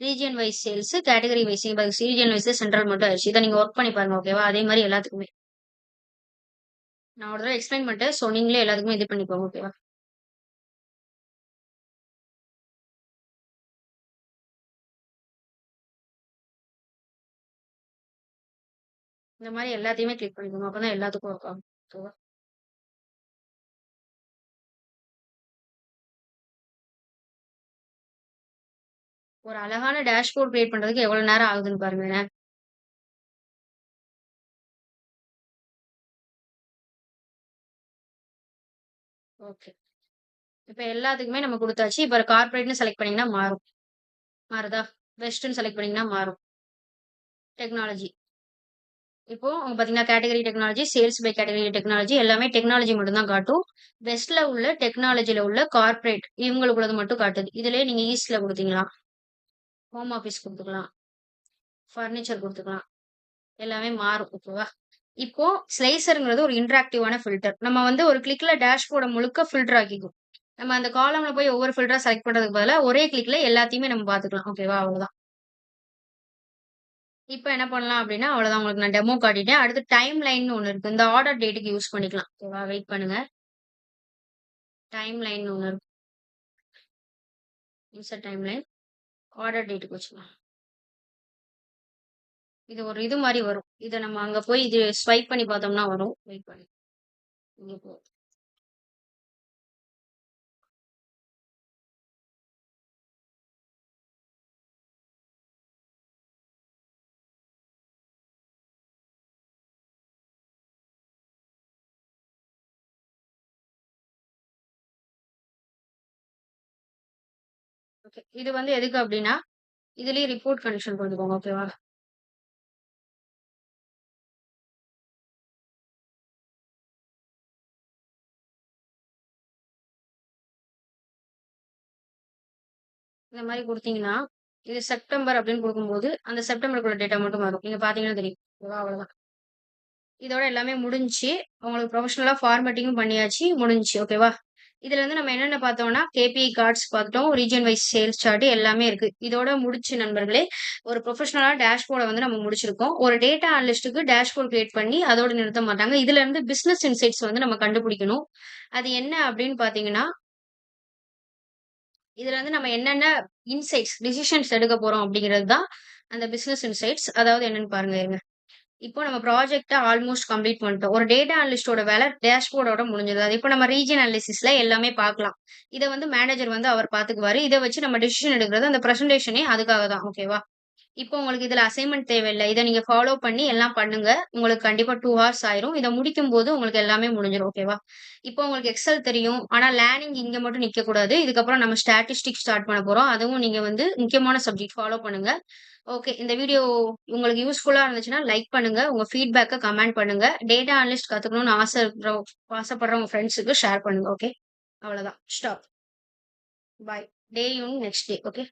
region wise sales, category wise region wise central மட்டும் ஆயிடுச்சு. இதை நீங்க ஒர்க் பண்ணி பாருங்க. ஓகேவா? அதே மாதிரி எல்லாத்துக்குமே நான் ஒரு தடவை எக்ஸ்பிளைன் பண்ணிட்டேன். ஸோ நீங்களே எல்லாத்துக்குமே இது பண்ணிக்கோங்க. ஓகேவா? இந்த மாதிரி எல்லாத்தையுமே கிளிக் பண்ணிக்கோங்க. அப்பதான் எல்லாத்துக்கும் ஒர்க் ஆகும். ஓகேவா? ஒரு அழகான டேஷ்போர்ட் கிரியேட் பண்றதுக்கு எவ்வளவு நேரம் ஆகுதுன்னு பாருங்க. ஓகே. இப்ப எல்லாத்துக்குமே நம்ம கொடுத்தாச்சு. இப்ப கார்பரேட்னு செலக்ட் பண்ணீங்கன்னா மாறும். மாறுதா? வெஸ்ட்னு செலக்ட் பண்ணீங்கன்னா மாறும். டெக்னாலஜி. இப்போ அவங்க பாத்தீங்கன்னா category technology, sales by category technology எல்லாமே டெக்னாலஜி மட்டும் தான் காட்டும். வெஸ்ட்ல உள்ள டெக்னாலஜில உள்ள கார்ப்பரேட் இவங்களுக்குள்ளது மட்டும் காட்டுது. இதுலயே நீங்க ஈஸ்ட்ல கொடுத்தீங்களா, ஹோம் ஆஃபீஸ் கொடுத்துக்கலாம், ஃபர்னிச்சர் கொடுத்துக்கலாம். எல்லாமே மாறும். ஓகேவா? இப்போ ஸ்லைசர்ங்கிறது ஒரு இன்டராக்டிவான ஃபில்டர். நம்ம வந்து ஒரு கிளிக்ல டேஷ்போர்ட முழுக்க ஃபில்டர் ஆக்கிக்கும். நம்ம அந்த காலம்ல போய் ஒவ்வொரு ஃபில்டரா செலக்ட் பண்றதுக்கு பதிலா ஒரே கிளிக்ல எல்லாத்தையுமே நம்ம பாத்துக்கலாம். ஓகேவா? அவ்வளவுதான். இப்ப என்ன பண்ணலாம் அப்படின்னா, அவ்வளவுதான். உங்களுக்கு நான் டெமோ காட்டிட்டேன். அடுத்து டைம் லைன்னு ஒண்ணு இருக்கு. இந்த ஆர்டர் டேட்டுக்கு யூஸ் பண்ணிக்கலாம். ஓகேவா? வெயிட் பண்ணுங்க. டைம் லைன் ஒண்ணு இருக்கு. Insert time line. ஆர்டர் டேட்டுக்கு வச்சுக்கலாம். இது ஒரு இது மாரி வரும். இத நம்ம அங்க போய் இது ஸ்வைப் பண்ணி பார்த்தோம்னா வரும். வெயிட் பண்ணு. இங்க போ. ஓகே. இது வந்து எதுக்கு அப்படின்னா, இதுலயே ரிப்போர்ட் கனெக்ஷன் கொண்டுக்கோங்க. ஓகேவா? இந்த மாரி குடுத்தீங்கன்னா, இது செப்டம்பர் அப்படின்னு குடுக்கும்போது, அந்த செப்டம்பருக்குள்ள டேட்டா மட்டும் வரும். நீங்க பார்த்தீங்கன்னா தெரியும். ஓகேவா? அவ்வளவுதான். இதோட எல்லாமே முடிஞ்சுச்சு. உங்களுக்கு ப்ரொஃபஷனலா ஃபார்மேட்டிங்கும் பண்ணியாச்சு. முடிஞ்சுச்சு. ஓகேவா? இதுல வந்து நம்ம என்னென்ன பார்த்தோம்னா, கேபிஐ கார்ட்ஸ் பார்த்தோம். ரீஜியன் வைஸ் சேல்ஸ் சார்ட் எல்லாமே இருக்கு. இதோட முடிச்சு நண்பர்களே, ஒரு ப்ரொஃபஷனலா டேஷ்போர்ட வந்து நம்ம முடிச்சிருக்கோம். ஒரு டேட்டா அனலிஸ்ட்க்கு டேஷ்போர்ட் கிரியேட் பண்ணி அதோட நிறுத்த மாட்டாங்க. இதுல இருந்து பிசினஸ் இன்சைட்ஸ் வந்து நம்ம கண்டுபிடிக்கணும். அது என்ன அப்படின்னு பார்த்தீங்கன்னா, இதுல வந்து நம்ம என்னென்ன இன்சைட்ஸ், டிசிஷன்ஸ் எடுக்க போறோம் அப்படிங்கிறது தான் அந்த பிசினஸ் இன்சைட்ஸ். அதாவது என்னன்னு பாருங்க இருங்க. இப்போ நம்ம ப்ராஜெக்ட்ட ஆல்மோஸ்ட் கம்ப்ளீட் பண்ணிட்டோம். ஒரு டேட்டா அனலிஸ்ட்டோட வேலை டேஷ்போர்டோட முடிஞ்சது. அது இப்போ நம்ம ரீஜியன் அனாலிசிஸ்ல எல்லாமே பார்க்கலாம். இத வந்து மேனேஜர் வந்து அவர் பார்த்துக்குவாரு. இத வச்சு நம்ம டிசிஷன் எடுக்கிறது அந்த பிரசன்டேஷனே அதுக்காக தான். ஓகேவா? இப்போ உங்களுக்கு இதுல அசைன்மென்ட் தேவையில்ல. இத நீங்க ஃபாலோ பண்ணி எல்லாம் பண்ணுங்க. உங்களுக்கு கண்டிப்பா 2 ஹார்ஸ் ஆயிரும். இத முடிக்கும்போது உங்களுக்கு எல்லாமே முடிஞ்சிரும். ஓகேவா? இப்போ உங்களுக்கு எக்ஸெல் தெரியும். ஆனா லேர்னிங் இங்க மட்டும் நிக்கக்கூடாது. இதுக்கப்புறம் நம்ம ஸ்டாட்டிஸ்டிக்ஸ் ஸ்டார்ட் பண்ண போறோம். அதுவும் நீங்க வந்து முக்கியமான சப்ஜெக்ட் ஃபாலோ பண்ணுங்க. ஓகே. இந்த வீடியோ உங்களுக்கு யூஸ்ஃபுல்லா இருந்துச்சுன்னா லைக் பண்ணுங்க. உங்க ஃபீட்பேக்க கமெண்ட் பண்ணுங்க. டேட்டா அனலிஸ்ட் கத்துக்கணும்னு ஆசைப்படுற உங்க ஃப்ரெண்ட்ஸுக்கு ஷேர் பண்ணுங்க. ஓகே. அவ்வளவுதான். ஸ்டாப். பாய். டே யூன் நெக்ஸ்ட் டே. ஓகே.